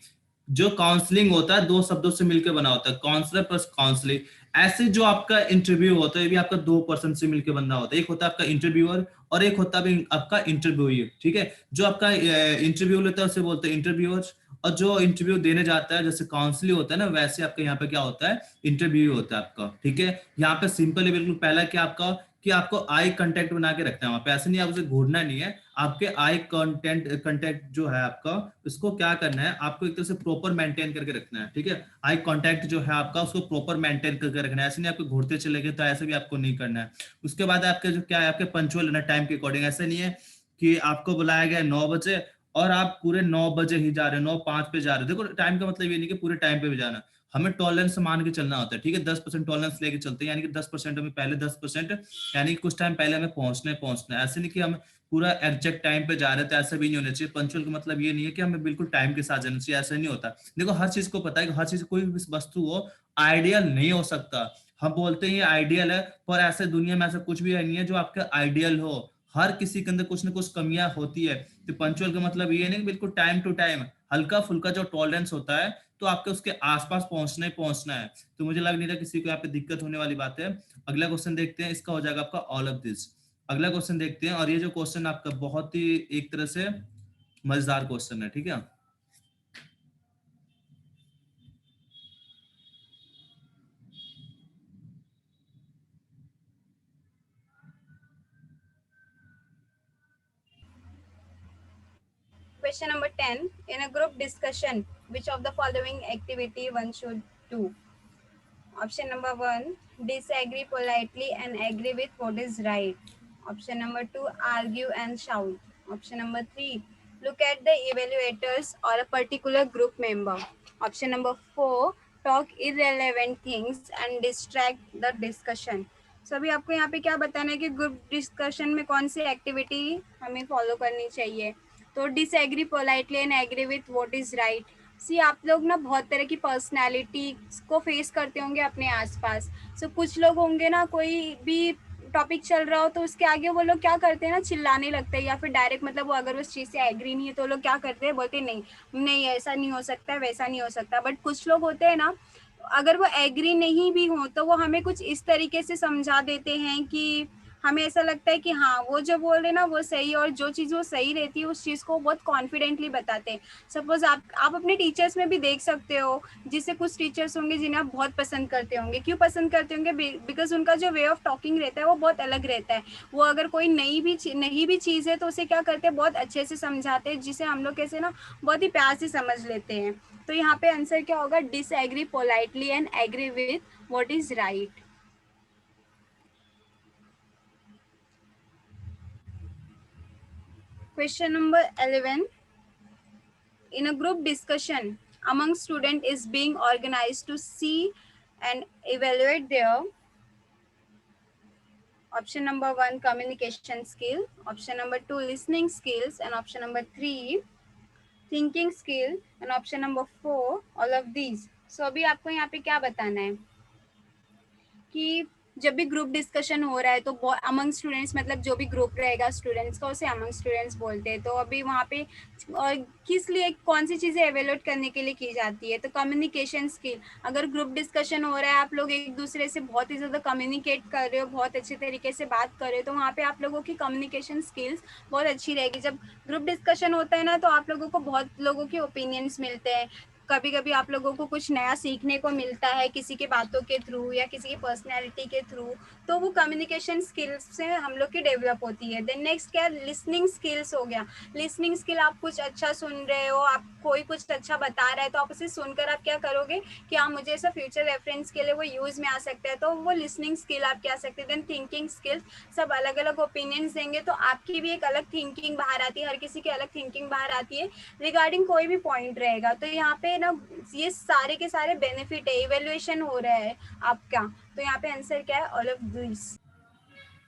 जो काउंसलिंग होता है 2 शब्दों से मिलकर बना होता है, काउंसलर प्लस काउंसलिंग. ऐसे जो आपका इंटरव्यू होता है ये भी आपका 2 पर्सन से मिलकर बनना होता है. एक होता है आपका इंटरव्यूअर और एक होता है आपका इंटरव्यूई. ठीक है, जो आपका इंटरव्यू लेता है उसे बोलते हैं इंटरव्यूअर, और जो इंटरव्यू देने जाता है जैसे काउंसलिंग होता है ना, वैसे आपका यहाँ पे क्या होता है, इंटरव्यू होता है आपका. ठीक है, यहाँ पे सिंपल है बिल्कुल. पहला क्या आपका कि आपको आई कांटेक्ट बना के रखना है वहां पे. ऐसे नहीं आप उसे घूरना नहीं है. आपके आई कांटेक्ट जो है आपका, उसको क्या करना है, आपको एक तरह से प्रॉपर मेंटेन करके रखना है. ठीक है, आई कांटेक्ट जो है आपका उसको प्रॉपर मेंटेन करके रखना है. ऐसे नहीं आपको घूरते चले गए, तो ऐसे भी आपको नहीं करना है. उसके बाद आपके जो क्या है, आपके पंचुअल ना टाइम के अकॉर्डिंग. ऐसा नहीं है कि आपको बुलाया गया 9 बजे और आप पूरे 9 बजे ही जा रहे हो, 9:05 पे जा रहे हो. देखो टाइम का मतलब ये नहीं कि पूरे टाइम पे भी जाना. हमें टॉलरेंस मान के चलना होता है. ठीक है, 10% टॉलरेंस लेके चलते हैं, यानी कि 10% हमें पहले 10%, यानी कि कुछ टाइम पहले हमें पहुंचना है. ऐसे नहीं कि हम पूरा एग्जैक्ट टाइम पे जा रहे थे, ऐसा भी नहीं होना चाहिए. पंचुअल का मतलब ये नहीं है कि हमें बिल्कुल टाइम के साथ जाना चाहिए, ऐसा नहीं होता. देखो हर चीज को पता है कि हर चीज, कोई भी वस्तु हो आइडियल नहीं हो सकता. हम बोलते हैं ये आइडियल है, पर ऐसे दुनिया में ऐसा कुछ भी नहीं है जो आपका आइडियल हो. हर किसी के अंदर कुछ ना कुछ कमियां होती है. तो पंचुअल का मतलब ये नहीं बिल्कुल टाइम टू टाइम, हल्का फुल्का जो टॉलरेंस होता है तो आपके उसके आसपास पहुंचना ही पहुंचना है. तो मुझे लग नहीं रहा किसी को यहाँ पे दिक्कत होने वाली बात है. अगला क्वेश्चन देखते हैं, इसका हो जाएगा आपका ऑल ऑफ दिस. अगला क्वेश्चन देखते हैं, और ये जो क्वेश्चन आपका बहुत ही एक तरह से मजेदार क्वेश्चन है. ठीक है, Question number 10. In a group discussion, which of the following activity one should do? Option number 1, disagree politely and agree with what is right. Option number 2, argue and shout. Option number 3, look at the evaluators or a particular group member. Option number 4, talk irrelevant things and distract the discussion. So अभी आपको यहाँ पे क्या बताना है कि group discussion में कौन सी एक्टिविटी हमें फॉलो करनी चाहिए. तो disagree politely and agree with what is right. See आप लोग ना बहुत तरह की पर्सनैलिटी को फेस करते होंगे अपने आसपास. सो कुछ लोग होंगे ना, कोई भी टॉपिक चल रहा हो तो उसके आगे वो लोग क्या करते हैं ना, चिल्लाने लगते हैं या फिर डायरेक्ट मतलब वो अगर उस चीज़ से एग्री नहीं है तो लोग क्या करते हैं, बोलते नहीं नहीं ऐसा नहीं हो सकता, वैसा नहीं हो सकता. बट कुछ लोग होते हैं ना, अगर वो एग्री नहीं भी हो तो वो हमें कुछ इस तरीके से समझा देते हैं कि हमें ऐसा लगता है कि हाँ वो जो बोल रहे ना वो सही, और जो चीज़ वो सही रहती है उस चीज़ को बहुत कॉन्फिडेंटली बताते हैं. सपोज आप अपने टीचर्स में भी देख सकते हो, जिससे कुछ टीचर्स होंगे जिन्हें आप बहुत पसंद करते होंगे. क्यों पसंद करते होंगे? बिकॉज उनका जो वे ऑफ टॉकिंग रहता है वो बहुत अलग रहता है. वो अगर कोई नई भी चीज़ है तो उसे क्या करते हैं, बहुत अच्छे से समझाते हैं, जिसे हम लोग कैसे ना बहुत ही प्यार से समझ लेते हैं. तो यहाँ पे आंसर क्या होगा? Disagree politely and agree with what is right. Question number 11. In a group discussion among students is being organized to see and evaluate their option number 1 communication skill, option number 2 listening skills, and option number 3 thinking skill, and option number 4 all of these. So अभी आपको यहाँ पे क्या बताना है कि जब भी ग्रुप डिस्कशन हो रहा है तो अमंग स्टूडेंट्स मतलब जो भी ग्रुप रहेगा स्टूडेंट्स का उसे अमंग स्टूडेंट्स बोलते हैं. तो अभी वहाँ पे किस लिए कौन सी चीज़ें एवेल्यूएट करने के लिए की जाती है? तो कम्युनिकेशन स्किल. अगर ग्रुप डिस्कशन हो रहा है, आप लोग एक दूसरे से बहुत ही ज़्यादा कम्युनिकेट कर रहे हो, बहुत अच्छे तरीके से बात कर रहे हो, तो वहाँ पे आप लोगों की कम्युनिकेशन स्किल्स बहुत अच्छी रहेगी. जब ग्रुप डिस्कशन होता है ना तो आप लोगों को बहुत लोगों के ओपिनियंस मिलते हैं. कभी कभी आप लोगों को कुछ नया सीखने को मिलता है किसी के बातों के थ्रू या किसी की पर्सनैलिटी के थ्रू. तो वो कम्युनिकेशन स्किल्स से हम लोग की डेवलप होती है. देन नेक्स्ट क्या, लिसनिंग स्किल्स हो गया. लिसनिंग स्किल, आप कुछ अच्छा सुन रहे हो, आप कोई कुछ अच्छा बता रहा है तो आप उसे सुनकर आप क्या करोगे कि हाँ मुझे ऐसा फ्यूचर रेफरेंस के लिए वो यूज़ में आ सकता है, तो वो लिसनिंग स्किल आप क्या सकते हैं. देन थिंकिंग स्किल्स, सब अलग अलग ओपिनियंस देंगे तो आपकी भी एक अलग थिंकिंग बाहर आती है, हर किसी की अलग थिंकिंग बाहर आती है रिगार्डिंग कोई भी पॉइंट रहेगा. तो यहाँ पे ना ये सारे के सारे बेनिफिट है. इवेल्युएशन हो रहा है आपका, तो यहाँ पे आंसर क्या है? All of this.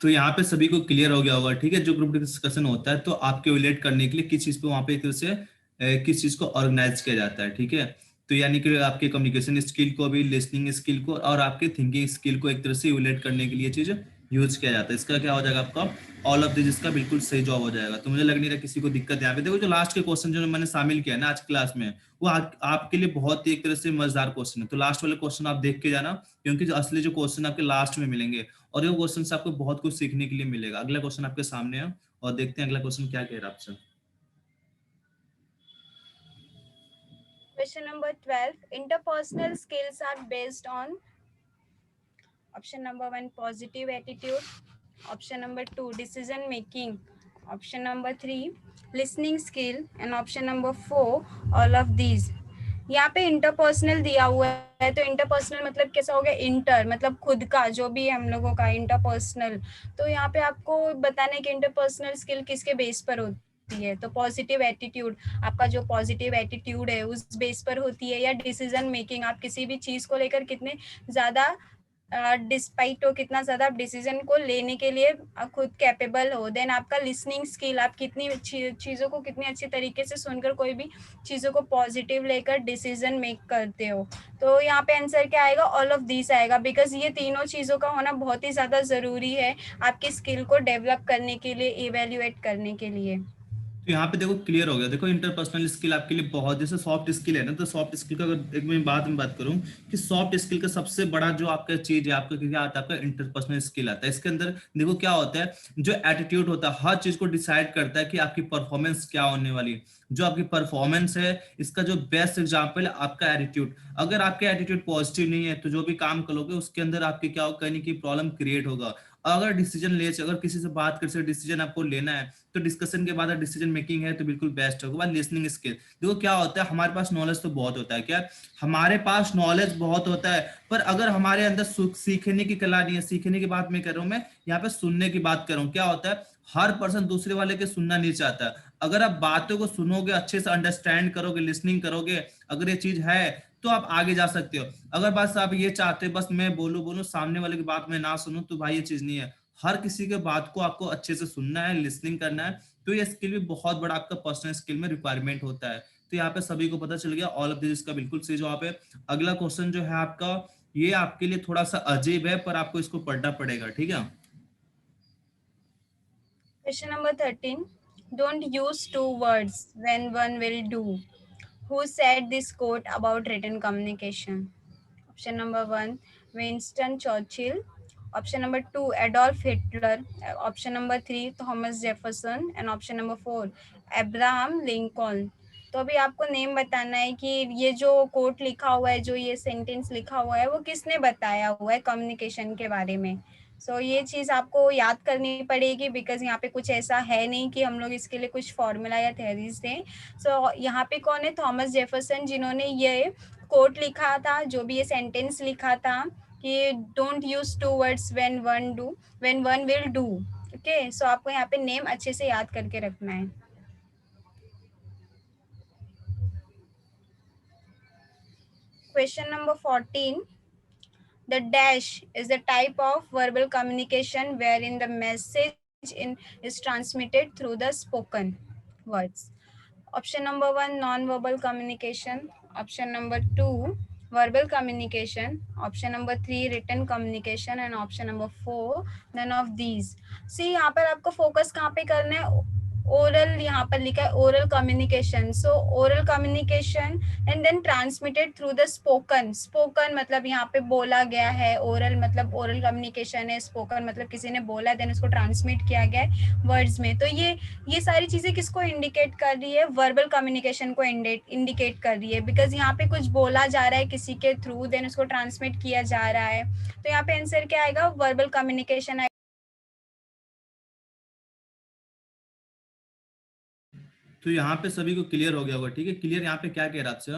तो यहाँ पे सभी को क्लियर हो गया होगा, ठीक है. जो ग्रुप डिस्कशन होता है तो आपके इवेल्युएट करने के लिए किस चीज पे वहाँ पे एक तरह से किस चीज को ऑर्गेनाइज किया जाता है, ठीक है. तो यानी कि आपके कम्युनिकेशन स्किल को भी, लिसनिंग स्किल को और आपके थिंकिंग स्किल को एक तरह से इवेल्युएट करने के लिए चीज यूज किया जाता है. इसका क्या हो जाएगा आपका? All of this. इसका बिल्कुल सही जवाब हो जाएगा. तो मुझे लग नहीं रहा किसी को दिक्कत. यहाँ पे देखो जो लास्ट के क्वेश्चन जो मैंने शामिल किया ना आज क्लास में, वो आपके लिए बहुत ही एक तरह से मजेदार क्वेश्चन है. तो लास्ट वाले क्वेश्चन आप देख के जाना, क्योंकि जो असली जो क्वेश्चन आपके लास्ट में मिलेंगे और ये क्वेश्चन से आपको बहुत कुछ सीखने के लिए मिलेगा. अगला क्वेश्चन आपके सामने है और देखते हैं अगला क्वेश्चन क्या कह रहा है आपसे. Question number 12. Interpersonal skills are based on option number 1 positive attitude, option number 2 decision making, option number 3 listening skill, and option number 4 all of these. यहाँ पे इंटरपर्सनल दिया हुआ है, तो इंटरपर्सनल मतलब कैसा हो गया? इंटर मतलब खुद का, जो भी हम लोगों का इंटरपर्सनल. तो यहाँ पे आपको बताना है कि इंटरपर्सनल स्किल किसके बेस पर होती है. तो पॉजिटिव एटीट्यूड, आपका जो पॉजिटिव एटीट्यूड है उस बेस पर होती है. या डिसीजन मेकिंग, आप किसी भी चीज को लेकर कितने ज्यादा डिस्पाइट हो, कितना ज्यादा आप डिसीजन को लेने के लिए खुद कैपेबल हो. देन आपका लिसनिंग स्किल, आप कितनी चीज़ों को कितनी अच्छी तरीके से सुनकर कोई भी चीज़ों को पॉजिटिव लेकर डिसीजन मेक करते हो. तो यहाँ पे आंसर क्या आएगा? ऑल ऑफ दिस आएगा, बिकॉज ये तीनों चीज़ों का होना बहुत ही ज़्यादा ज़रूरी है आपकी स्किल को डेवलप करने के लिए, इवेल्युएट करने के लिए. तो यहाँ पे देखो क्लियर हो गया. देखो इंटरपर्सनल स्किल आपके लिए बहुत, जैसे सॉफ्ट स्किल है ना, तो सॉफ्ट स्किल का अगर एक मैं बात करूँ कि सॉफ्ट स्किल का सबसे बड़ा जो आपका चीज है, आपका क्या आता है? आपका इंटरपर्सनल स्किल आता है. इसके अंदर देखो क्या होता है, जो एटीट्यूड होता है हर चीज को डिसाइड करता है कि आपकी परफॉर्मेंस क्या होने वाली है. जो आपकी परफॉर्मेंस है इसका जो बेस्ट एग्जाम्पल है आपका एटीट्यूड. अगर आपका एटीट्यूड पॉजिटिव नहीं है तो जो भी काम करोगे उसके अंदर आपके क्या होगा? कहीं ना कहीं प्रॉब्लम क्रिएट होगा. अगर डिसीजन ले, अगर किसी से बात कर से डिसीजन आपको लेना है तो डिस्कशन के बाद डिसीजन मेकिंग है तो बिल्कुल बेस्ट होगा। लिसनिंग स्किल, देखो क्या होता है, हमारे पास नॉलेज तो बहुत होता है, क्या हमारे पास नॉलेज बहुत होता है, पर अगर हमारे अंदर सीखने की कला नहीं है, सीखने की बात मैं कर रहा हूँ, मैं यहाँ पे सुनने की बात कर रहा हूँ। क्या होता है, हर पर्सन दूसरे वाले के सुनना नहीं चाहता। अगर आप बातों को सुनोगे, अच्छे से अंडरस्टैंड करोगे, लिसनिंग करोगे, अगर ये चीज है तो आप आगे जा सकते हो। अगर बस आप ये चाहते हो बस मैं बोलूं बोलूं, सामने वाले की बात मैं ना सुनूं, तो भाई ये चीज नहीं है। हर किसी के बात को आपको अच्छे से सुनना है, लिसनिंग करना है। तो ये स्किल भी बहुत बड़ा आपका पर्सनल स्किल में रिक्वायरमेंट होता है। तो यहाँ पे सभी को पता चल गया, ऑल ऑफ दिस का बिल्कुल सही जवाब है। अगला क्वेश्चन जो है आपका, ये आपके लिए थोड़ा सा अजीब है, पर आपको इसको पढ़ना पड़ेगा, ठीक है। Question number 13. Don't use two words when one will do. Who said this quote about written communication? Option number 1, Winston Churchill. Option number 2, Adolf Hitler. Option number 3, Thomas Jefferson. And option number 4, Abraham Lincoln. तो अभी आपको name बताना है कि ये जो coat लिखा हुआ है, जो ये सेंटेंस लिखा हुआ है, वो किसने बताया हुआ है कम्युनिकेशन के बारे में। सो ये चीज़ आपको याद करनी पड़ेगी, बिकॉज यहाँ पे कुछ ऐसा है नहीं कि हम लोग इसके लिए कुछ फॉर्मूला या थेरीज दें। सो यहाँ पे कौन है, थॉमस जेफरसन, जिन्होंने ये कोट लिखा था, जो भी ये सेंटेंस लिखा था कि don't use two words when one will do. Okay, so आपको यहाँ पे नेम अच्छे से याद करके रखना है। Question number 14. The dash is the type of verbal communication wherein the message is transmitted through the spoken words. Option number 1, non-verbal communication. Option number 2, verbal communication. Option number 3, written communication. And option number 4, none of these. See, यहाँ पर आपको focus कहाँ पे करना है, oral, यहाँ पर लिखा है oral communication. So oral communication and then transmitted through the spoken. Spoken मतलब यहाँ पे बोला गया है, ओरल मतलब ओरल कम्युनिकेशन है, स्पोकन मतलब किसी ने बोला देन उसको ट्रांसमिट किया गया है वर्ड्स में। तो ये सारी चीजें किसको इंडिकेट कर रही है, वर्बल कम्युनिकेशन को इंडिकेट कर रही है, बिकॉज यहाँ पे कुछ बोला जा रहा है किसी के थ्रू, देन उसको ट्रांसमिट किया जा रहा है। तो यहाँ पे आंसर क्या आएगा, वर्बल कम्युनिकेशन। तो यहाँ पे सभी को क्लियर हो गया होगा, ठीक है। क्लियर यहाँ पे क्या कह रहा है आपसे,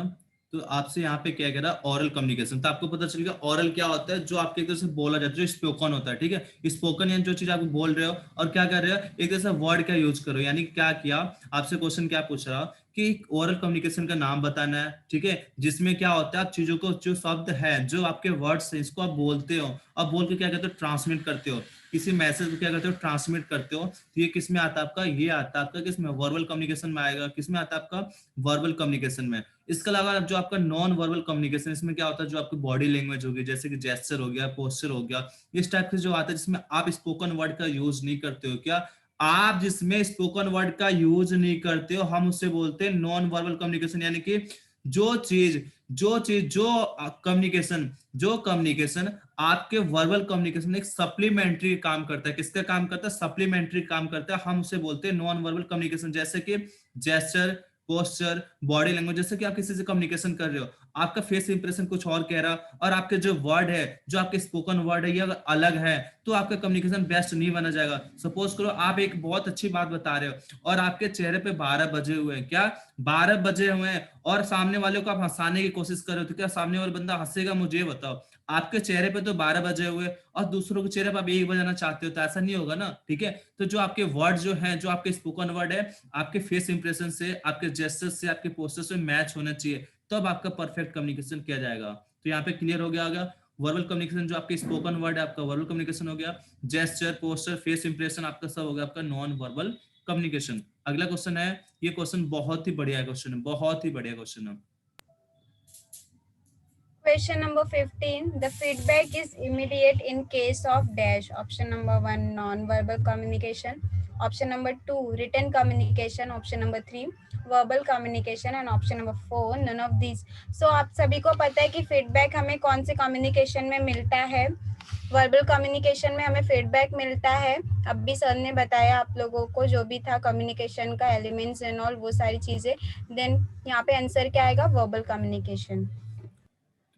तो आपसे यहाँ पे क्या कह रहा है, ऑरल कम्युनिकेशन। तो आपको पता चल गया ऑरल क्या होता है, जो आपके एक तरह से बोला जाता है, जो स्पोकन होता है, ठीक है। स्पोकन यानी जो चीज आप बोल रहे हो और क्या कर रहे हो, एक तरह से वर्ड का यूज करो। यानी क्या किया, आपसे क्वेश्चन क्या पूछ रहा कि ओरल कम्युनिकेशन का नाम बताना है, ठीक है, जिसमें क्या होता है, आप चीजों को, जो शब्द है, जो आपके वर्ड्स है, इसको आप बोलते हो, अब बोल के क्या कहते हो, ट्रांसमिट करते हो, किसी मैसेज को क्या करते हो, ट्रांसमिट करते हो। तो ये किस में आता है आपका, ये आता है आपका किसमें, वर्बल कम्युनिकेशन में आएगा। किसमें आता है आपका, वर्बल कम्युनिकेशन में। इसके अलावा जो आपका नॉन वर्बल कम्युनिकेशन, इसमें क्या होता है, जो आपकी बॉडी लैंग्वेज होगी, जैसे कि जेस्चर हो गया, पोस्चर हो गया, इस टाइप से जो आता है, जिसमें आप स्पोकन वर्ड का यूज नहीं करते हो। क्या आप जिसमें स्पोकन वर्ड का यूज नहीं करते हो, हम उससे बोलते हैं नॉन वर्बल कम्युनिकेशन। यानी कि जो कम्युनिकेशन आपके वर्बल कम्युनिकेशन में एक सप्लीमेंट्री काम करता है। किसका काम करता है, सप्लीमेंट्री काम करता है, हम उसे बोलते हैं नॉन वर्बल कम्युनिकेशन। जैसे कि जेस्चर, पोस्चर, बॉडी लैंग्वेज। जैसे कि आप किसी से कम्युनिकेशन कर रहे हो, आपका फेस इंप्रेशन कुछ और कह रहा, और आपके जो वर्ड है, जो आपके स्पोकन वर्ड है, ये अगर अलग है, तो आपका कम्युनिकेशन बेस्ट नहीं बना जाएगा। सपोज करो आप एक बहुत अच्छी बात बता रहे हो और आपके चेहरे पे 12 बजे हुए हैं, क्या 12 बजे हुए हैं, और सामने वाले को आप हंसाने की कोशिश कर रहे हो, तो क्या सामने वाला बंदा हंसेगा, मुझे बताओ। आपके चेहरे पे तो 12 बजे हुए और दूसरों के चेहरे पे आप 1 बजाना चाहते हो, तो ऐसा नहीं होगा ना, ठीक है। तो जो आपके वर्ड जो हैं, जो आपके स्पोकन वर्ड है, आपके फेस इंप्रेशन से, आपके जेस्चर से, आपके पोस्टर से मैच होना चाहिए, तब आपका परफेक्ट कम्युनिकेशन किया जाएगा। तो यहाँ पे क्लियर हो गया होगा, वर्बल कम्युनिकेशन जो आपके स्पोकन वर्ड है, आपका वर्बल कम्युनिकेशन हो गया। जेस्चर, पोस्टर, फेस इंप्रेशन आपका सब हो गया आपका नॉन वर्बल कम्युनिकेशन। अगला क्वेश्चन है, ये क्वेश्चन बहुत ही बढ़िया क्वेश्चन है, बहुत ही बढ़िया क्वेश्चन है। Question number 15. The feedback is immediate in case of dash. Option number 1, non-verbal communication. Option number 2, written communication. Option number 3, verbal communication. And option number 4, none of these. So आप सभी को पता है कि feedback हमें कौन से communication में मिलता है। वर्बल कम्युनिकेशन में हमें फीडबैक मिलता है। अब भी सर ने बताया आप लोगों को, जो भी था कम्युनिकेशन का एलिमेंट्स एंड ऑल, वो सारी चीजें। देन यहाँ पे आंसर क्या आएगा, वर्बल कम्युनिकेशन।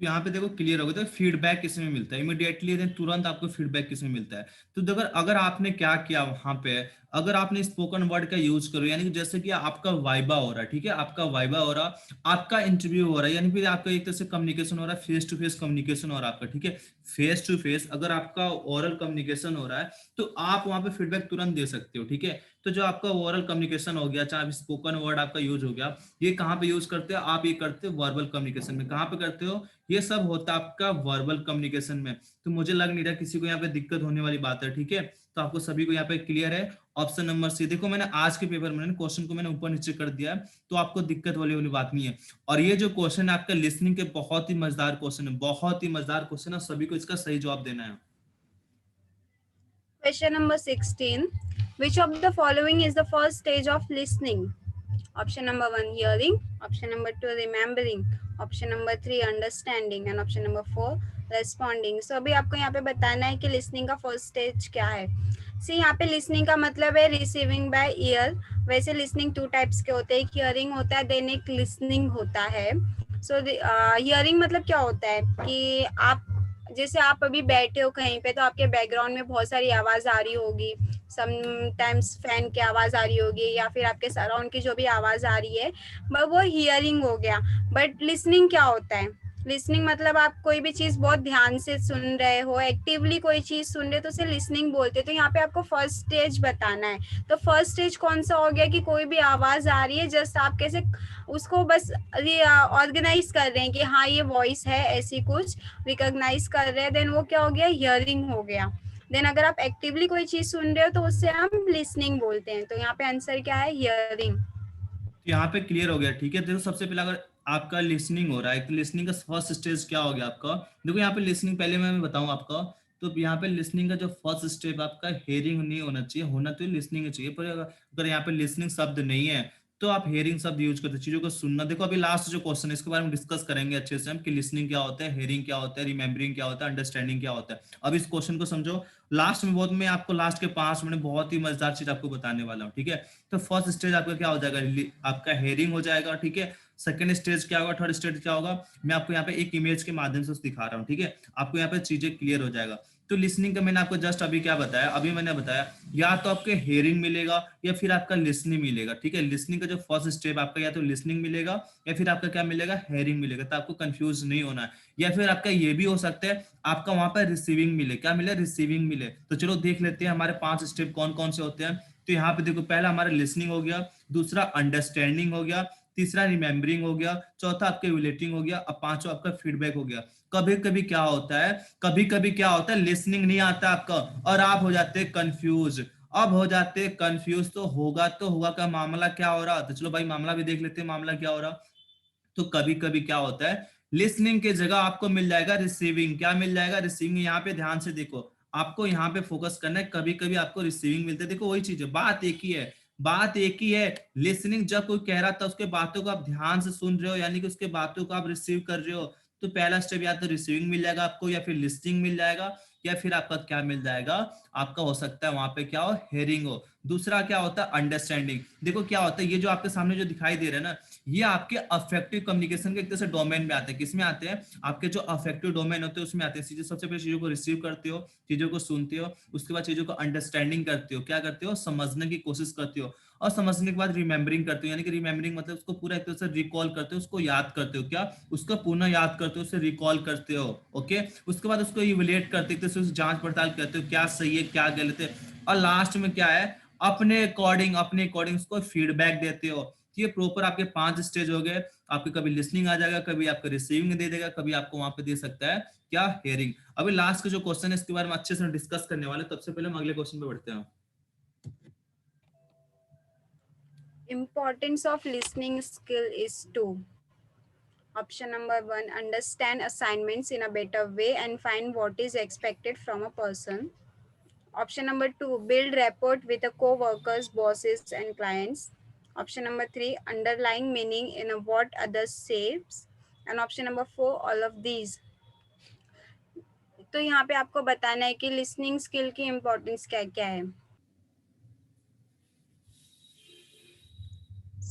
तो यहाँ पे देखो क्लियर हो गया, तो फीडबैक किसमें मिलता है इमीडिएटली, तुरंत आपको फीडबैक किसमें मिलता है। तो अगर अगर आपने क्या किया वहां पे, अगर आपने स्पोकन वर्ड का यूज करो, यानी कि जैसे कि आपका वाइबा हो रहा है, ठीक है, आपका वाइबा हो रहा, आपका इंटरव्यू हो रहा है, यानी फिर आपका एक तरह से कम्युनिकेशन हो रहा है, फेस टू फेस कम्युनिकेशन हो रहा है आपका, ठीक है। फेस टू फेस अगर आपका ओरल कम्युनिकेशन हो रहा है तो आप वहां पे फीडबैक तुरंत दे सकते हो, ठीक है। तो जो आपका ओरल कम्युनिकेशन हो गया, चाहे स्पोकन वर्ड आपका यूज हो गया, ये कहाँ पे यूज करते हो आप, ये करते हो वर्बल कम्युनिकेशन में। कहाँ पे करते हो, ये सब होता है आपका वर्बल कम्युनिकेशन में। तो मुझे लग नहीं रहा किसी को यहाँ पे दिक्कत होने वाली बात है, ठीक है। तो आपको सभी को यहाँ पे क्लियर है। ऑप्शन नंबर सी, देखो मैंने आज के पेपर में क्वेश्चन को मैंने ऊपर नीचे कर दिया है, तो आपको दिक्कत वाली वाली बात नहीं है। और ये जो क्वेश्चन है आपका लिसनिंग के, बहुत ही मजेदार क्वेश्चन है, बहुत ही मजेदार क्वेश्चन है, सभी को इसका सही जवाब देना है। Question number 16. Which of the following is the first stage of listening? Option number 1, hearing. Option number 2, remembering. Option number 3, understanding. And option number 4, responding. So अभी आपको यहाँ पे बताना है कि listening का first stage क्या है. See, यहाँ पे listening का मतलब है receiving by ear. वैसे listening two types के होते हैं, एक hearing होता है, then एक listening होता है. So hearing मतलब क्या होता है कि आप जैसे आप अभी बैठे हो कहीं पे, तो आपके बैकग्राउंड में बहुत सारी आवाज आ रही होगी, समटाइम्स फैन की आवाज आ रही होगी, या फिर आपके सराउंड की जो भी आवाज आ रही है, वो हियरिंग हो गया. बट लिसनिंग क्या होता है, लिसनिंग मतलब आप कोई भी चीज बहुत ध्यान से सुन रहे हो, एक्टिवली कोई चीज सुन रहे हो, तो उसे लिसनिंग बोलते हैं. तो यहाँ पे आपको फर्स्ट स्टेज बताना है. तो फर्स्ट स्टेज कौन सा हो गया कि कोई भी आवाज आ रही है, जस्ट आप कैसे उसको बस ऑर्गेनाइज कर रहे हैं कि हाँ ये वॉइस है, ऐसी कुछ रिकॉग्नाइज कर रहे हैं, देन वो क्या हो गया, हियरिंग हो गया. देन अगर आप एक्टिवली कोई चीज सुन रहे हो तो उससे हम लिसनिंग बोलते हैं. तो यहाँ पे आंसर क्या है, हियरिंग. तो यहाँ पे क्लियर हो गया, ठीक है। देखो सबसे पहले अगर आपका लिसनिंग हो रहा है, तो लिसनिंग का फर्स्ट स्टेज क्या हो गया आपका, देखो यहाँ पे लिसनिंग पहले मैं बताऊं आपका। तो यहाँ पे लिसनिंग का जो फर्स्ट स्टेप आपका हेयरिंग नहीं होना चाहिए, होना तो लिसनिंग चाहिए, पर अगर यहाँ पे लिसनिंग शब्द नहीं है तो आप हेयरिंग शब्द यूज करते, चीजों को सुनना। देखो अभी लास्ट जो क्वेश्चन है इसके बारे में डिस्कस करेंगे अच्छे से हम, कि लिसनिंग क्या होता है, हेयरिंग क्या होता है, रिमेम्बरिंग क्या होता है, अंडरस्टैंडिंग क्या होता है। अब इस क्वेश्चन को समझो लास्ट में, बहुत मैं आपको लास्ट के 5 मिनट बहुत ही मजेदार चीज आपको बताने वाला हूँ, ठीक है। तो फर्स्ट स्टेज आपका क्या हो जाएगा, आपका हेयरिंग हो जाएगा, ठीक है। सेकंड स्टेज क्या होगा, थर्ड स्टेज क्या होगा, मैं आपको यहाँ पे एक इमेज के माध्यम से दिखा रहा हूँ, ठीक है। आपको यहाँ पे चीजें क्लियर हो जाएगा। तो लिसनिंग का मैंने आपको जस्ट अभी क्या बताया, अभी मैंने बताया या तो आपके हेयरिंग मिलेगा या फिर आपका लिसनिंग मिलेगा, ठीक है। लिसनिंग का जो फर्स्ट स्टेप आपका या तो लिसनिंग मिलेगा या फिर आपका क्या मिलेगा, हेयरिंग मिलेगा। तो आपको कंफ्यूज नहीं होना है। या फिर आपका ये भी हो सकता है आपका वहां पर रिसीविंग मिले, क्या मिले, रिसीविंग मिले। तो चलो देख लेते हैं हमारे 5 स्टेप कौन कौन से होते हैं। तो यहाँ पे देखो पहला हमारा लिसनिंग हो गया, दूसरा अंडरस्टैंडिंग हो गया, तीसरा रिमेम्बरिंग हो गया, चौथा आपका रिलेटिंग हो गया, अब पांचवा आपका फीडबैक हो गया। कभी कभी क्या होता है, कभी कभी क्या होता है, लिसनिंग नहीं आता आपका और आप हो जाते हैं कंफ्यूज। अब हो जाते हैं कंफ्यूज, तो होगा का मामला क्या हो रहा। तो चलो भाई मामला भी देख लेते हैं, मामला क्या हो रहा। तो कभी कभी क्या होता है, लिसनिंग की जगह आपको मिल जाएगा रिसीविंग। क्या मिल जाएगा, रिसीविंग। यहाँ पे ध्यान से देखो, आपको यहाँ पे फोकस करना है, कभी कभी आपको रिसीविंग मिलता है। देखो वही चीज है, बात एक ही है, बात एक ही है। लिसनिंग जब कोई कह रहा था उसके बातों को आप ध्यान से सुन रहे हो, यानी कि उसके बातों को आप रिसीव कर रहे हो, तो पहला स्टेप या तो रिसीविंग मिल जाएगा आपको, या फिर लिसनिंग मिल जाएगा, या फिर आपका क्या मिल जाएगा, आपका हो सकता है वहां पे क्या हो, हेयरिंग हो। दूसरा क्या होता है, अंडरस्टैंडिंग। देखो क्या होता है, ये जो आपके सामने जो दिखाई दे रहा है ना, ये आपके अफेक्टिव कम्युनिकेशन के एक तरह से डोमेन में आते हैं। किसमें आते हैं, आपके जो अफेक्टिव डोमेन होते हैं उसमें आते हैं। सबसे पहले चीजों को रिसीव करते हो, चीजों को सुनते हो, उसके बाद चीजों को अंडरस्टैंडिंग करते हो, क्या करते हो, समझने की कोशिश करते हो, और समझने के बाद रिमेम्बरिंग करते हो। यानी कि रिमेम्बरिंग मतलब उसको पूरा एक तरह से रिकॉल करते हो, उसको याद करते हो, क्या उसको पुनः याद करते हो, उसे रिकॉल करते हो, ओके। उसके बाद उसको इवेल्युएट करते हो, उसे जांच पड़ताल करते हो, क्या सही है क्या गलत है, और लास्ट में क्या है, अपने अकॉर्डिंग उसको फीडबैक देते हो। ये प्रॉपर आपके 5 स्टेज हो गए। आपके कभी लिसनिंग आ जाएगा, कभी आपको रिसीविंग दे देगा, कभी आपको वहां पे दे सकता है क्या, हेयरिंग। अभी लास्ट का जो क्वेश्चन है इसके बारे में अच्छे से डिस्कस करने वाले, तब से पहले हम अगले क्वेश्चन पे बढ़ते हैं। Importance of listening skill is to. Option number 1, understand assignments in a better way and find what is expected from a person. Option number 2, build rapport with the co-workers, bosses, and clients. Option number 3, underlying meaning in what others say. And option number 4, all of these. तो यहाँ पे आपको बताना है कि listening skill की importance क्या क्या है.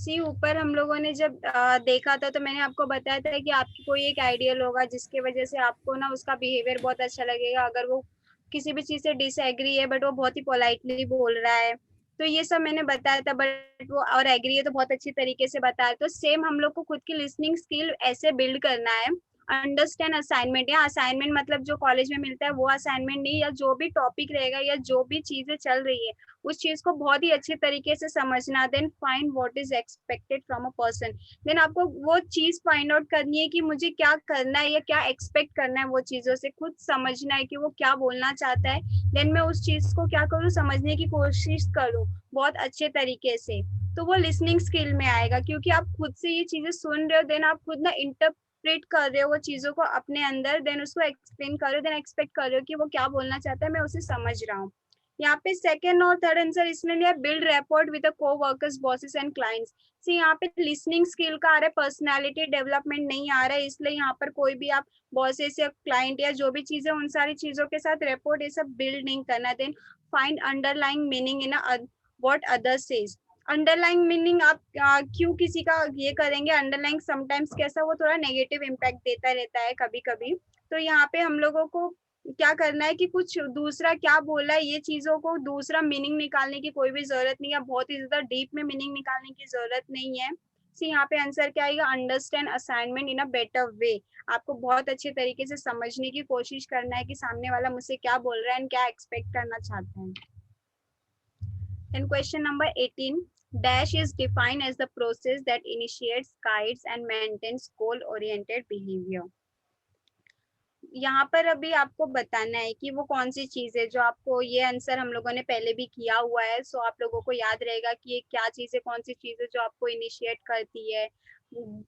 सी ऊपर हम लोगों ने जब देखा था तो मैंने आपको बताया था कि आपकी कोई एक आइडियल होगा जिसके वजह से आपको ना उसका बिहेवियर बहुत अच्छा लगेगा। अगर वो किसी भी चीज से डिसएग्री है बट वो बहुत ही पोलाइटली बोल रहा है, तो ये सब मैंने बताया था। बट वो और एग्री है तो बहुत अच्छी तरीके से बताया। तो सेम हम लोग को खुद की लिसनिंग स्किल ऐसे बिल्ड करना है। अंडरस्टैंड असाइनमेंट, या असाइनमेंट मतलब जो कॉलेज में मिलता है वो असाइनमेंट नहीं, या जो भी टॉपिक रहेगा या जो भी चीजें चल रही है उस चीज को बहुत ही अच्छे तरीके से समझना। Then find what is expected from a person. Then आपको वो चीज फाइंड आउट करनी है कि मुझे क्या करना है या क्या एक्सपेक्ट करना है। वो चीजों से खुद समझना है कि वो क्या बोलना चाहता है। देन मैं उस चीज को क्या करूँ, समझने की कोशिश करूँ बहुत अच्छे तरीके से। तो वो लिसनिंग स्किल में आएगा, क्योंकि आप खुद से ये चीजें सुन रहे हो। देन आप खुद ना इंटरप्रेट कर रहे हो वो चीजों को अपने अंदर। देन उसको एक्सप्लेन कर रहे हो। देन एक्सपेक्ट कर रहे हो कि वो क्या बोलना चाहता है, मैं उसे समझ रहा हूँ। यहाँ पे सेकंड और थर्ड आंसर इसमें लिया, build rapport with co-workers, bosses and clients. See यहाँ पे लिसनिंग स्किल का आ रहा है, पर्सनालिटी डेवलपमेंट नहीं आ रहा है। इसलिए यहाँ पर कोई भी आप बॉसेस या क्लाइंट या जो भी चीजें उन सारी चीजों के साथ रैपोर्ट ये सब बिल्ड नहीं करना। Then find underlying meaning in what others says. Underlying meaning आप क्यों किसी का ये करेंगे। अंडरलाइंग समटाइम्स कैसा वो थोड़ा नेगेटिव इम्पैक्ट देता रहता है कभी कभी। तो यहाँ पे हम लोगों को क्या करना है कि कुछ दूसरा क्या बोला है ये चीजों को दूसरा मीनिंग निकालने की कोई भी जरूरत नहीं है। बहुत ही ज्यादा डीप में मीनिंग निकालने की जरूरत नहीं है। सी यहाँ पे आंसर क्या आएगा, understand assignment in a better way. आपको बहुत अच्छे तरीके से समझने की कोशिश करना है कि सामने वाला मुझसे क्या बोल रहा है एंड क्या एक्सपेक्ट करना चाहता है। Then question number 18. Dash is defined as the process that initiates, guides and maintains goal-oriented behavior. यहाँ पर अभी आपको बताना है कि वो कौन सी चीज है जो आपको, ये आंसर हम लोगों ने पहले भी किया हुआ है। सो आप लोगों को याद रहेगा कि ये क्या चीज है, कौन सी चीज है जो आपको इनिशिएट करती है,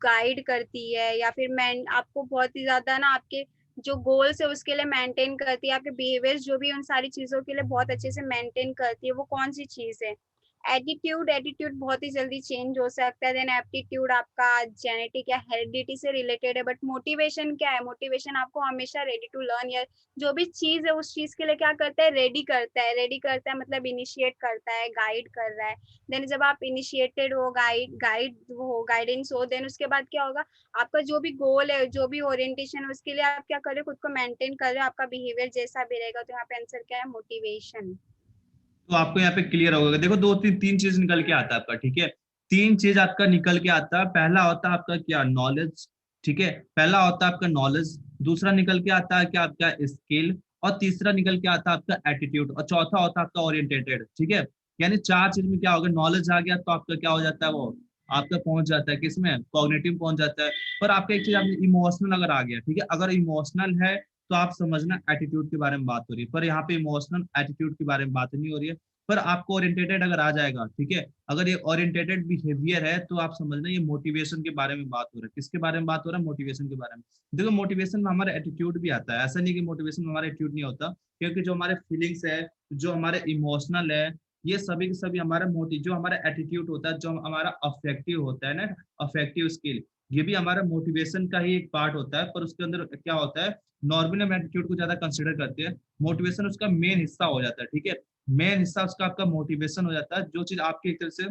गाइड करती है, या फिर मैं आपको बहुत ही ज्यादा ना आपके जो गोल्स है उसके लिए मेंटेन करती है। आपके बिहेवियर जो भी उन सारी चीजों के लिए बहुत अच्छे से मेंटेन करती है, वो कौन सी चीज है। एटीट्यूड, एटीट्यूड बहुत ही जल्दी चेंज हो सकता है। देन एप्टीट्यूड आपका जेनेटिक या हेरिडिटी से रिलेटेड है। बट मोटिवेशन क्या है, मोटिवेशन आपको हमेशा रेडी टू लर्न या जो भी चीज है उस चीज के लिए क्या करता है, रेडी करता है। रेडी करता है मतलब इनिशिएट करता है, गाइड कर रहा है। देन जब आप इनिशिएटेड हो, गाइडेंस हो, देन उसके बाद क्या होगा, आपका जो भी गोल है जो भी ओरिएंटेशन है उसके लिए आप क्या कर रहे हो, खुद को मेंटेन कर रहे हो। आपका बिहेवियर जैसा भी रहेगा। तो यहाँ पे आंसर क्या है, मोटिवेशन। तो आपको यहाँ पे क्लियर होगा। देखो दो तीन तीन चीज निकल के आता है आपका, ठीक है। तीन चीज आपका निकल के आता है। पहला होता है आपका क्या, नॉलेज, ठीक है। पहला होता है आपका नॉलेज, दूसरा निकल के आता है क्या, आपका स्किल, और तीसरा निकल के आता है आपका एटीट्यूड, और चौथा होता है आपका ओरिएंटेटेड, ठीक है। यानी चार चीज में क्या होगा, नॉलेज आ गया तो आपका क्या हो जाता है, वो आपका पहुंच जाता है किसमें, कॉग्निटिव पहुंच जाता है। पर आपका एक चीज आपने इमोशनल अगर आ गया, ठीक है, अगर इमोशनल है तो आप समझना एटीट्यूड के बारे में बात हो रही है। पर यहाँ पे इमोशनल एटीट्यूड के बारे में बात नहीं हो रही है। पर आपको ओरिएंटेटेड अगर आ जाएगा, ठीक है, अगर ये ओरिएंटेटेड बिहेवियर है तो आप समझना ये मोटिवेशन के बारे में बात हो रहा है। किसके बारे में बात हो रहा है, मोटिवेशन के बारे में। देखो मोटिवेशन में हमारा एटीट्यूड भी आता है, ऐसा नहीं कि मोटिवेशन में हमारा एटीट्यूड नहीं होता। क्योंकि जो हमारे फीलिंग्स है, जो हमारे इमोशनल है, ये सभी के सभी हमारा मोटिव, जो हमारा एटीट्यूड होता है, जो हमारा अफेक्टिव होता है ना, अफेक्टिव स्किल, ये भी हमारा मोटिवेशन का ही एक पार्ट होता है। पर उसके अंदर क्या होता है, नॉर्मली हम एटीट्यूड को ज्यादा कंसिडर करते हैं, मोटिवेशन उसका मेन हिस्सा हो जाता है, ठीक है। मेन हिस्सा उसका आपका मोटिवेशन हो जाता है, जो चीज आपके एक तरह से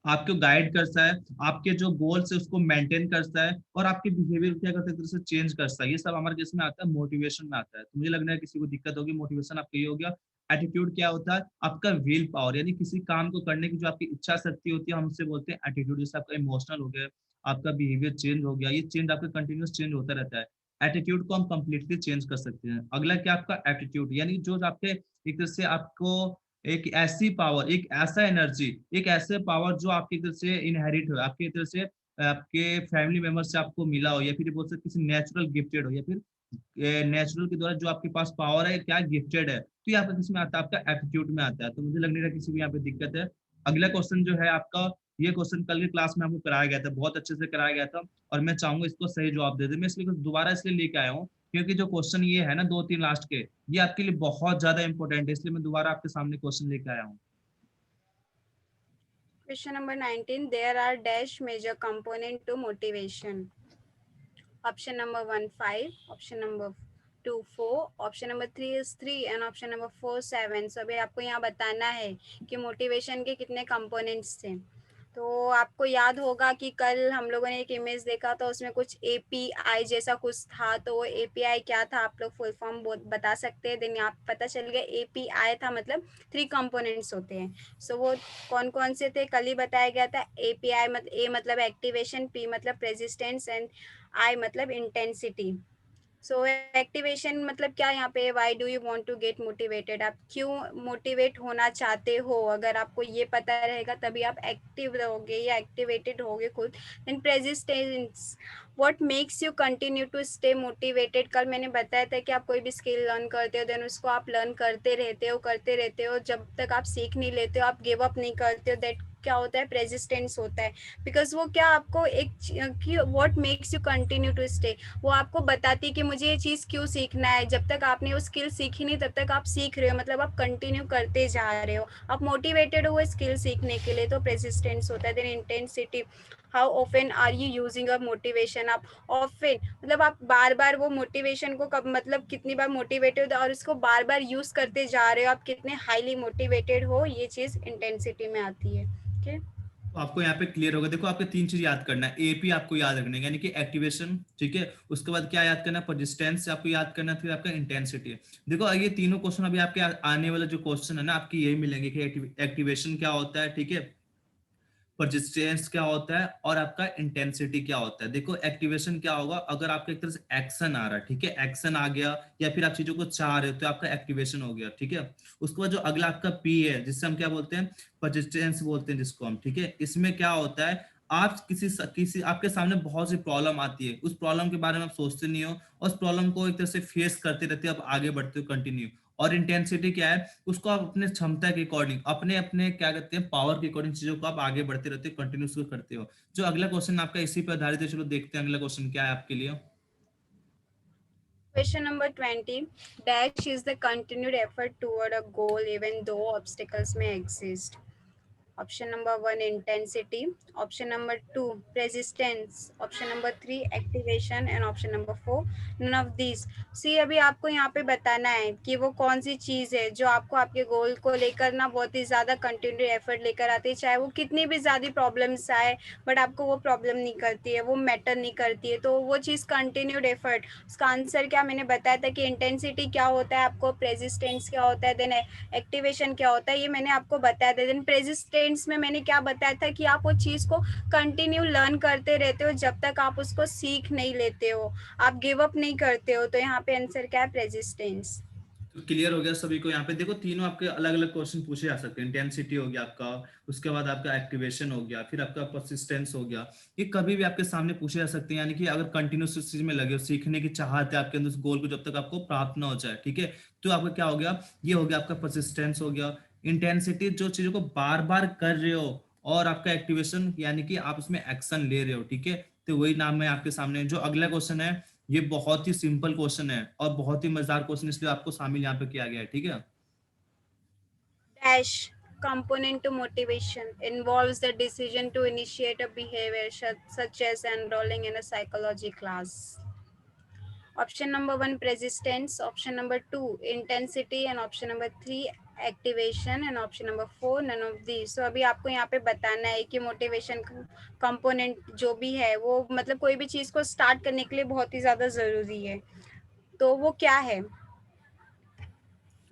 आपको गाइड करता है, आपके जो गोल्स है उसको मेंटेन करता है, और आपके बिहेवियर क्या करता है, एक तरह से चेंज करता है। ये सब हमारे किस में आता है, मोटिवेशन में आता है। तो मुझे लग रहा है किसी को दिक्कत होगी, मोटिवेशन आपका ये हो गया। एटीट्यूड क्या होता है, आपका विल पावर, यानी किसी काम को करने की जो आपकी इच्छा शक्ति होती है, हम उससे बोलते हैं एटीट्यूड। जैसे आपका इमोशनल हो गया, आपका बिहेवियर चेंज हो गया, ये चेंज आपका कंटिन्यूस चेंज होता रहता है। एटीट्यूड को हम कंप्लीटली चेंज कर सकते हैं। अगला क्या, आपका एटीट्यूड, यानी जो आपके एक तरह से आपको एक ऐसी पावर, एक ऐसा एनर्जी, एक ऐसे पावर जो आपकी तरफ से इनहेरिट हो, आपकी तरफ से आपके फैमिली मेंबर से आपको मिला हो, या फिर बोल सकते किसी नेचुरल गिफ्टेड हो, या फिर नेचुरल के द्वारा जो आपके पास पावर है क्या गिफ्टेड है, तो ये आपका किसमें आता है, आपका एप्टीट्यूड में आता है। तो मुझे लग नहीं रहा किसी भी यहाँ पे दिक्कत है। अगला क्वेश्चन जो है आपका, ये क्वेश्चन कल के क्लास में आपको कराया गया था, बहुत अच्छे से कराया गया था, और मैं चाहूंगा इसको सही जवाब दे दे। मैं इसलिए दोबारा इसलिए लेके आया हूँ क्योंकि जो क्वेश्चन ये है ना, दो तीन लास्ट के, ये आपके लिए बहुत ज्यादा इंपॉर्टेंट है, इसलिए मैं दोबारा आपके सामने क्वेश्चन लेके आया हूँ। Question number 19. There are dash major component to motivation. Option number 1 5, option number 2 4, option number 3 is 3 and option number 4 7. So अभी आपको यहाँ बताना है कि मोटिवेशन के कितने कंपोनेंट्स थे। तो आपको याद होगा कि कल हम लोगों ने एक इमेज देखा था, उसमें कुछ एपीआई जैसा कुछ था, तो वो एपीआई क्या था आप लोग फुल फॉर्म बता सकते हैं? देन आप पता चल गया एपीआई था मतलब 3 कंपोनेंट्स होते हैं। सो वो कौन कौन से थे कल ही बताया गया था। एपीआई मतलब ए मतलब एक्टिवेशन, पी मतलब रेजिस्टेंस एंड आई मतलब इंटेंसिटी। सो एक्टिवेशन मतलब क्या यहाँ पे, why do you want to get motivated, आप क्यों मोटिवेट होना चाहते हो? अगर आपको ये पता रहेगा तभी आप एक्टिव रहोगे या एक्टिवेटेड होगे खुद। Then persistence, what makes you continue to stay motivated. कल मैंने बताया था कि आप कोई भी स्किल लर्न करते हो, देन उसको आप लर्न करते रहते हो जब तक आप सीख नहीं लेते हो, आप गिव अप नहीं करते हो, दैट क्या होता है, प्रेजिस्टेंस होता है। बिकॉज वो क्या आपको एक कि what makes you continue to stay, वो आपको बताती है कि मुझे ये चीज़ क्यों सीखना है। जब तक आपने वो स्किल सीखी नहीं तब तक आप सीख रहे हो, मतलब आप कंटिन्यू करते जा रहे हो, आप मोटिवेटेड हो वो स्किल सीखने के लिए, तो प्रेसिस्टेंस होता है। Then intensity, how often are you using a motivation, आप ऑफन मतलब आप बार बार वो मोटिवेशन को कब मतलब कितनी बार मोटिवेटेड और उसको बार बार यूज करते जा रहे हो, आप कितने हाईली मोटिवेटेड हो, ये चीज़ इंटेंसिटी में आती है। ओके तो आपको यहाँ पे क्लियर होगा। देखो आपके तीन चीज याद करना है। एपी आपको याद रखना है यानी कि एक्टिवेशन, ठीक है। उसके बाद क्या याद करना है, परसिस्टेंस आपको याद करना है, फिर आपका इंटेंसिटी है। देखो ये तीनों क्वेश्चन अभी आपके आने वाले जो क्वेश्चन है ना आपके यही मिलेंगे कि एक्टिवेशन क्या होता है, ठीक है, परसिस्टेंस क्या होता है और आपका इंटेंसिटी क्या होता है। देखो एक्टिवेशन क्या होगा, अगर आपका एक तरह से एक्शन आ रहा है, ठीक है, एक्शन आ गया या फिर आप चीजों को चाह रहे हो तो आपका एक्टिवेशन हो गया, ठीक है। उसके बाद जो अगला आपका पी है जिससे हम क्या बोलते हैं, परसिस्टेंस बोलते हैं जिसको हम, ठीक है। इसमें क्या होता है, आप किसी आपके सामने बहुत सी प्रॉब्लम आती है, उस प्रॉब्लम के बारे में आप सोचते नहीं हो और उस प्रॉब्लम को एक तरह से फेस करते रहते हो, आप आगे बढ़ते हो कंटिन्यू। और इंटेंसिटी क्या है, उसको आप अपने क्षमता के अकॉर्डिंग, अपने अपने क्या कहते हैं पावर के अकॉर्डिंग चीजों को आप आगे बढ़ते रहते हो, कंटिन्यूस करते हो। जो अगला क्वेश्चन आपका इसी पे आधारित है, चलो देखते हैं अगला क्वेश्चन क्या है आपके लिए। Question number 20. Dash is the continued effort toward a goal even though obstacles may exist. Option number 1 intensity, option number 2 resistance, option number 3 activation and option number 4 none of these. सी अभी आपको यहाँ पे बताना है कि वो कौन सी चीज़ है जो आपको आपके गोल को लेकर ना बहुत ही ज़्यादा कंटिन्यू एफर्ट लेकर आती है, चाहे वो कितनी भी ज़्यादा प्रॉब्लम्स आए बट आपको वो प्रॉब्लम नहीं करती है, वो मैटर नहीं करती है, तो वो चीज़ कंटिन्यूड एफर्ट। उसका आंसर क्या मैंने बताया था कि इंटेंसिटी क्या होता है, आपको प्रेजिस्टेंस क्या होता है, देन एक्टिवेशन क्या होता है, ये मैंने आपको बताया था। देन प्रेजिस्टेंस में मैंने क्या बताया था कि आप वो चीज़ को कंटिन्यू लर्न करते रहते हो जब तक आप उसको सीख नहीं लेते हो, आप गिव अप नहीं करते हो, तो यहाँ पे आंसर क्या है, प्रेजिस्टेंस। तो क्लियर हो गया सभी को। यहाँ पे देखो तीनों आपके अलग अलग क्वेश्चन पूछे जा सकते हैं। इंटेंसिटी हो गया आपका, उसके बाद आपका एक्टिवेशन हो गया, फिर आपका परसिस्टेंस हो गया। ये कभी भी आपके सामने पूछे जा सकते हैं, यानी कि अगर कंटिन्यूस इस चीज में लगे हो, सीखने की चाहत है आपके अंदर उस गोल को जब तक आपको प्राप्त ना हो जाए, ठीक है, तो आपका क्या हो गया, ये हो गया आपका परसिस्टेंस हो गया। इंटेंसिटी जो चीजों को बार बार कर रहे हो, और आपका एक्टिवेशन यानी कि आप उसमें एक्शन ले रहे हो, ठीक है। तो वही नाम है आपके सामने। जो अगला क्वेश्चन है ये बहुत ही सिंपल क्वेश्चन है और बहुत ही मजेदार क्वेश्चन, इसलिए आपको शामिल यहाँ पे किया गया है, ठीक है। Dash component to motivation involves the decision to initiate a behavior such as enrolling in a psychology class. Option number 1 persistence, option number 2 intensity and option number 3 activation and option number 4 none of this. So अभी आपको यहाँ पे बताना है कि motivation component जो भी है वो मतलब कोई भी चीज़ को स्टार्ट करने के लिए बहुत ही ज़्यादा ज़रूरी है, तो वो क्या है।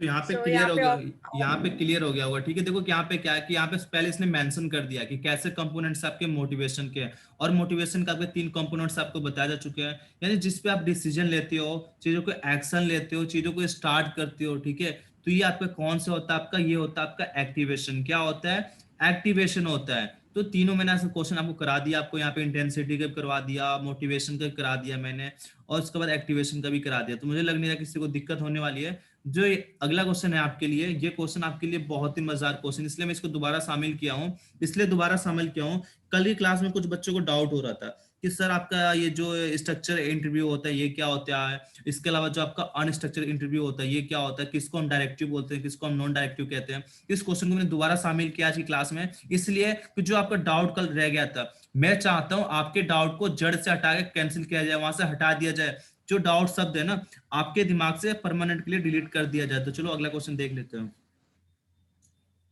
तो यहाँ पे सो क्लियर यहाँ हो पे गया, यहाँ पे क्लियर हो गया होगा, ठीक है। देखो यहाँ पे क्या है कि यहाँ पे पहले इसने मेंशन कर दिया कि कैसे कंपोनेंट्स आपके मोटिवेशन के हैं, और मोटिवेशन का आपके तीन कंपोनेंट्स आपको बताए जा चुके हैं, यानी जिस पे आप डिसीजन लेते हो, चीजों को एक्शन लेते हो, चीजों को स्टार्ट करते हो, ठीक है। तो ये आपका कौन सा होता है, आपका ये होता है आपका एक्टिवेशन। क्या होता है, एक्टिवेशन होता है। तो तीनों मैंने ऐसे क्वेश्चन आपको करा दिया, आपको यहाँ पे इंटेंसिटी का करवा दिया, मोटिवेशन का करा दिया मैंने, और उसके बाद एक्टिवेशन का भी करा दिया। तो मुझे लग नहीं रहा किसी को दिक्कत होने वाली है। जो अगला क्वेश्चन है आपके लिए, ये क्वेश्चन आपके लिए बहुत ही मजेदार क्वेश्चन, इसलिए मैं इसको दोबारा शामिल किया हूँ। इसलिए दोबारा शामिल किया हूँ, कल की क्लास में कुछ बच्चों को डाउट हो रहा था कि सर आपका ये जो स्ट्रक्चर इंटरव्यू होता है ये क्या होता है, इसके अलावा जो आपका अनस्ट्रक्चर इंटरव्यू होता है ये क्या होता है, किसको हम डायरेक्टिव बोलते हैं, किसको हम नॉन डायरेक्टिव कहते हैं। इस क्वेश्चन को मैंने दोबारा शामिल किया आज की क्लास में, इसलिए कि जो आपका डाउट कल रह गया था, मैं चाहता हूं आपके डाउट को जड़ से हटा के कैंसिल किया जाए, वहां से हटा दिया जाए। जो डाउट शब्द है ना आपके दिमाग से परमानेंट के लिए डिलीट कर दिया जाए। तो चलो अगला क्वेश्चन देख लेते हैं।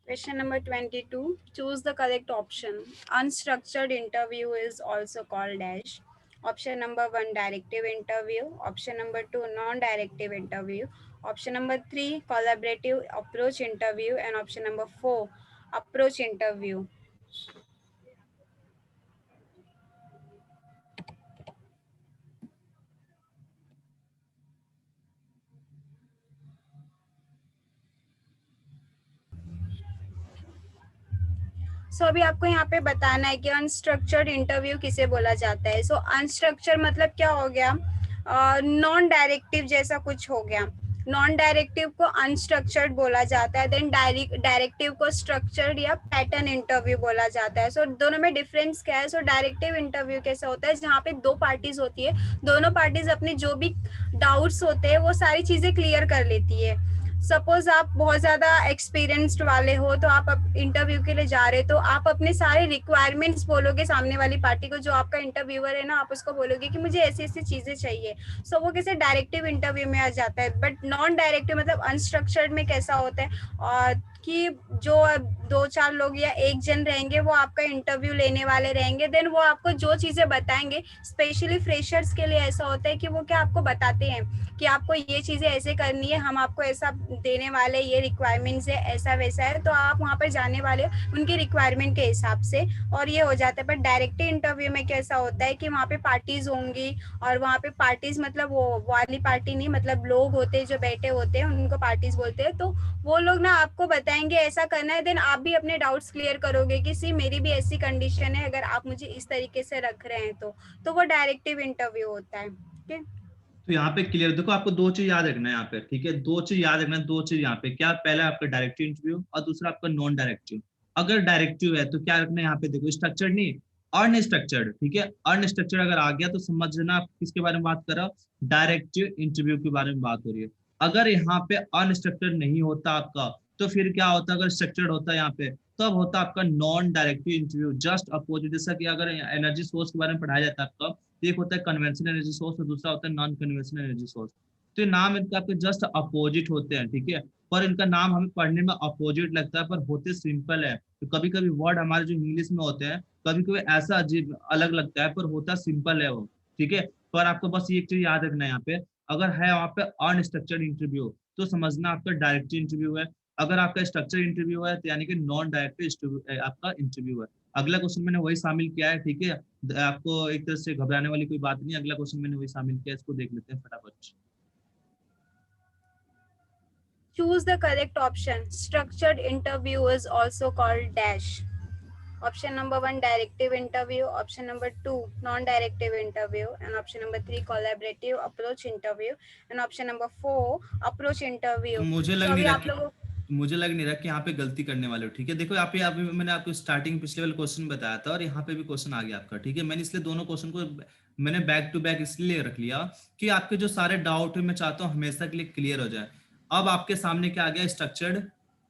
Question number 22. Choose the correct option. Unstructured interview is also called dash. Option number 1, directive interview. Option number 2, non-directive interview. Option number 3, collaborative approach interview. And option number 4, approach interview. अभी आपको यहाँ पे बताना है कि अनस्ट्रक्चर्ड इंटरव्यू किसे बोला जाता है. अनस्ट्रक्चर मतलब क्या हो गया, नॉन डायरेक्टिव जैसा कुछ हो गया. नॉन डायरेक्टिव को अनस्ट्रक्चर्ड बोला जाता है, देन डायरेक्टिव को स्ट्रक्चर्ड या पैटर्न इंटरव्यू बोला जाता है. दोनों में डिफरेंस क्या है? डायरेक्टिव इंटरव्यू कैसा होता है, जहाँ पे 2 पार्टीज होती है, दोनों पार्टीज अपने जो भी डाउट्स होते हैं वो सारी चीजें क्लियर कर लेती है. सपोज आप बहुत ज्यादा एक्सपीरियंस्ड वाले हो, तो आप इंटरव्यू के लिए जा रहे, तो आप अपने सारे रिक्वायरमेंट्स बोलोगे सामने वाली पार्टी को, जो आपका इंटरव्यूअर है ना, आप उसको बोलोगे कि मुझे ऐसी ऐसी चीजें चाहिए. वो कैसे डायरेक्टिव इंटरव्यू में आ जाता है. बट नॉन डायरेक्टिव मतलब अनस्ट्रक्चर्ड में कैसा होता है, और कि जो 2-4 लोग या एक जन रहेंगे वो आपका इंटरव्यू लेने वाले रहेंगे, देन वो आपको जो चीजें बताएंगे. स्पेशली फ्रेशर्स के लिए ऐसा होता है कि वो क्या आपको बताते हैं कि आपको ये चीजें ऐसे करनी है, हम आपको ऐसा देने वाले, ये रिक्वायरमेंट्स है, ऐसा वैसा है, तो आप वहाँ पर जाने वाले उनके रिक्वायरमेंट के हिसाब से, और ये हो जाता है. बट डायरेक्ट इंटरव्यू में कैसा होता है कि वहाँ पे पार्टीज होंगी, और वहाँ पे पार्टीज मतलब वो वाली पार्टी नहीं, मतलब लोग होते हैं जो बैठे होते हैं उनको पार्टीज बोलते हैं. तो वो लोग ना आपको बताएंगे ऐसा करना है, देन आप भी अपने डाउट्स क्लियर करोगे कि सी मेरी भी ऐसी कंडीशन है, अगर आप मुझे इस तरीके से रख रहे हैं तो वो डायरेक्टिव इंटरव्यू होता है. ठीक है. तो यहाँ पे क्लियर देखो, आपको 2 चीज याद रखना है यहाँ पे, ठीक है. 2 चीज याद रखना है, 2 चीज यहाँ पे क्या, पहला आपका डायरेक्टिव इंटरव्यू और दूसरा आपका नॉन डायरेक्टिव. अगर डायरेक्टिव है तो क्या रखना है यहाँ पे, देखो स्ट्रक्चर्ड नहीं, अनस्ट्रक्चर्ड. ठीक है, अनस्ट्रक्चर्ड अगर आ गया तो समझना आप किसके बारे में बात कर रहा हो, डायरेक्टिव इंटरव्यू के बारे में बात हो रही है. अगर यहाँ पे अनस्ट्रक्चर्ड नहीं होता आपका, तो फिर क्या होता, अगर स्ट्रक्चर्ड होता है यहाँ पे, तब होता आपका non directive interview. Just opposite, जैसा कि अगर एनर्जी सोर्स के बारे में पढ़ाया जाता है आपका, एक होता है कन्वेंशनल एनर्जी सोर्स और दूसरा होता है नॉन कन्वेंशनल एनर्जी सोर्स. तो ये नाम इनका आपके जस्ट अपोजिट होते हैं, ठीक है. पर इनका नाम हमें पढ़ने में अपोजिट लगता है, पर होते सिंपल है. तो कभी कभी वर्ड हमारे जो इंग्लिश में होते हैं, कभी कभी ऐसा अजीब अलग लगता है, पर होता सिंपल है वो, ठीक है. पर आपको बस एक चीज याद रखना है यहाँ पे, अगर है वहाँ पे अनस्ट्रक्चर्ड इंटरव्यू, तो समझना आपका डायरेक्ट इंटरव्यू है. अगर आपका स्ट्रक्चर इंटरव्यू है, तो यानी कि नॉन डायरेक्ट आपका इंटरव्यू है. अगला क्वेश्चन मैंने वही शामिल किया है, ठीक है. आपको एक तरह से घबराने वाली कोई बात नहीं, अगला क्वेश्चन मैंने वही शामिल किया, इसको देख लेते हैं फटाफट. Choose the correct option. Structured interview is also called dash. Option number 1, directive interview. Option number 2, non-directive interview. And option number 3, collaborative approach interview. And option number 4, approach interview. मुझे लग अभी नहीं रहा आप लोगों मुझे लग नहीं रहा कि यहाँ पे गलती करने वाले हो, ठीक है. देखो यहाँ पे मैंने आपको स्टार्टिंग पिछले वाले क्वेश्चन बताया था, और यहाँ पे भी क्वेश्चन आ गया आपका, ठीक है. मैंने इसलिए दोनों क्वेश्चन को मैंने बैक टू बैक इसलिए रख लिया कि आपके जो सारे डाउट है मैं चाहता हूँ हमेशा के लिए क्लियर हो जाए. अब आपके सामने क्या आ गया, स्ट्रक्चर्ड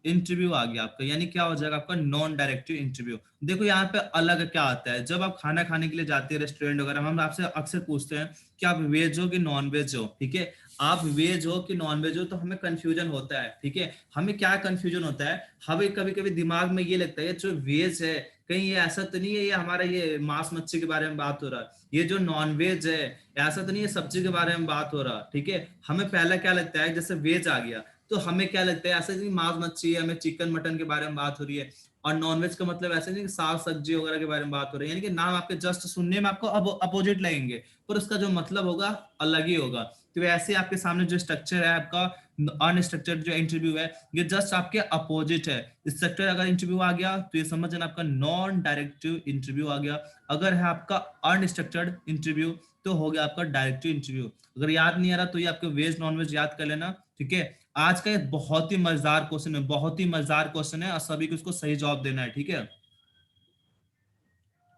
इंटरव्यू आ गया आपका, यानी क्या हो जाएगा आपका नॉन डायरेक्टिव इंटरव्यू. देखो यहाँ पे अलग क्या आता है, जब आप खाना खाने के लिए जाते हैं रेस्टोरेंट वगैरह, हम आपसे अक्सर पूछते हैं कि आप वेज हो कि नॉन वेज हो, ठीक है. आप वेज हो कि नॉन वेज हो, तो हमें कंफ्यूजन होता है, ठीक है. हमें क्या कंफ्यूजन होता है, हमें कभी कभी दिमाग में ये लगता है जो वेज है, कहीं ये ऐसा तो नहीं है ये हमारा ये मांस मच्छी के बारे में बात हो रहा है, ये जो नॉन वेज है ऐसा तो नहीं है सब्जी के बारे में बात हो रहा, ठीक है. हमें पहला क्या लगता है, जैसे वेज आ गया तो हमें क्या लगता है, ऐसा नहीं मांस मच्छी है, हमें चिकन मटन के बारे में बात हो रही है. और नॉनवेज का मतलब ऐसा नहीं कि साग सब्जी वगैरह के बारे में बात हो रही है, यानी कि नाम आपके जस्ट सुनने में आपको अपोजिट लगेंगे, पर उसका जो मतलब होगा अलग ही होगा. तो वैसे आपके सामने जो स्ट्रक्चर है आपका अनस्ट्रक्चर्ड जो इंटरव्यू है, ये जस्ट आपके अपोजिट है. स्ट्रक्चर अगर इंटरव्यू आ गया तो ये समझना आपका नॉन डायरेक्टिव इंटरव्यू आ गया. अगर है आपका अनस्ट्रक्चर्ड इंटरव्यू तो हो गया आपका डायरेक्टिव इंटरव्यू. अगर याद नहीं आ रहा तो ये आपके वेज नॉन वेज याद कर लेना, ठीक है. आज का एक बहुत ही मजेदार क्वेश्चन है, बहुत ही मजेदार क्वेश्चन है, और सभी को इसको सही जवाब देना है, ठीक है.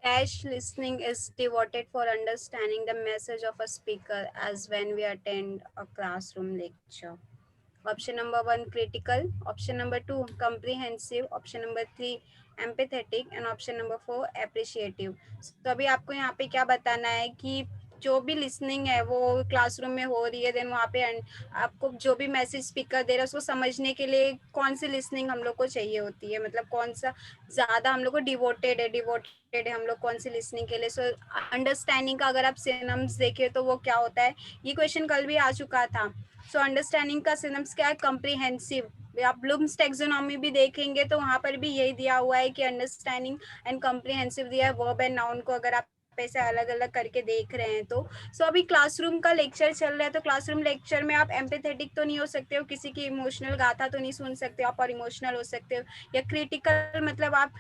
dash listening is devoted for understanding the message of a speaker as when we attend a classroom lecture. Option number 1, critical. Option number 2, comprehensive. Option number 3, empathetic. And option number 4, appreciative. तो अभी आपको यहाँ पे क्या बताना है कि जो भी लिसनिंग है वो क्लासरूम में हो रही है, देन वहाँ पे आपको जो भी मैसेज स्पीकर दे रहा है उसको समझने के लिए कौन सी लिसनिंग हम लोग को चाहिए होती है, मतलब कौन सा ज़्यादा हम लोग को डिवोटेड है हम लोग कौन सी लिसनिंग के लिए। सो अंडरस्टैंडिंग का अगर आप सिनोनिम्स देखें तो वो क्या होता है, ये क्वेश्चन कल भी आ चुका था। सो अंडरस्टैंडिंग का सिनोनिम्स क्या है, कम्प्रीहेंसिव। आप ब्लूम्स टेक्सोनॉमी भी देखेंगे तो वहाँ पर भी यही दिया हुआ है कि अंडरस्टैंडिंग एंड कम्प्रीहेंसिव दिया है वर्ब एंड नाउन को, अगर आप ऐसे अलग अलग करके देख रहे हैं तो। सो अभी क्लासरूम का लेक्चर चल रहा है, तो क्लासरूम लेक्चर में आप एम्पैथेटिक तो नहीं हो सकते हो, किसी की इमोशनल गाथा तो नहीं सुन सकते आप और इमोशनल हो सकते हो, या क्रिटिकल मतलब आप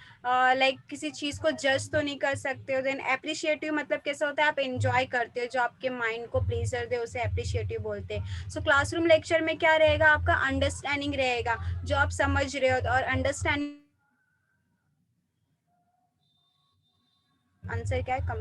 लाइक किसी चीज़ को जज तो नहीं कर सकते हो। देन एप्रिशिएटिव मतलब कैसा होता है, आप एंजॉय करते हो, जो आपके माइंड को प्लेजर दे उसे एप्रिशिएटिव बोलते हैं। सो क्लासरूम लेक्चर में क्या रहेगा, आपका अंडरस्टैंडिंग रहेगा, जो आप समझ रहे हो, और अंडरस्टैंडिंग आंसर क्या है,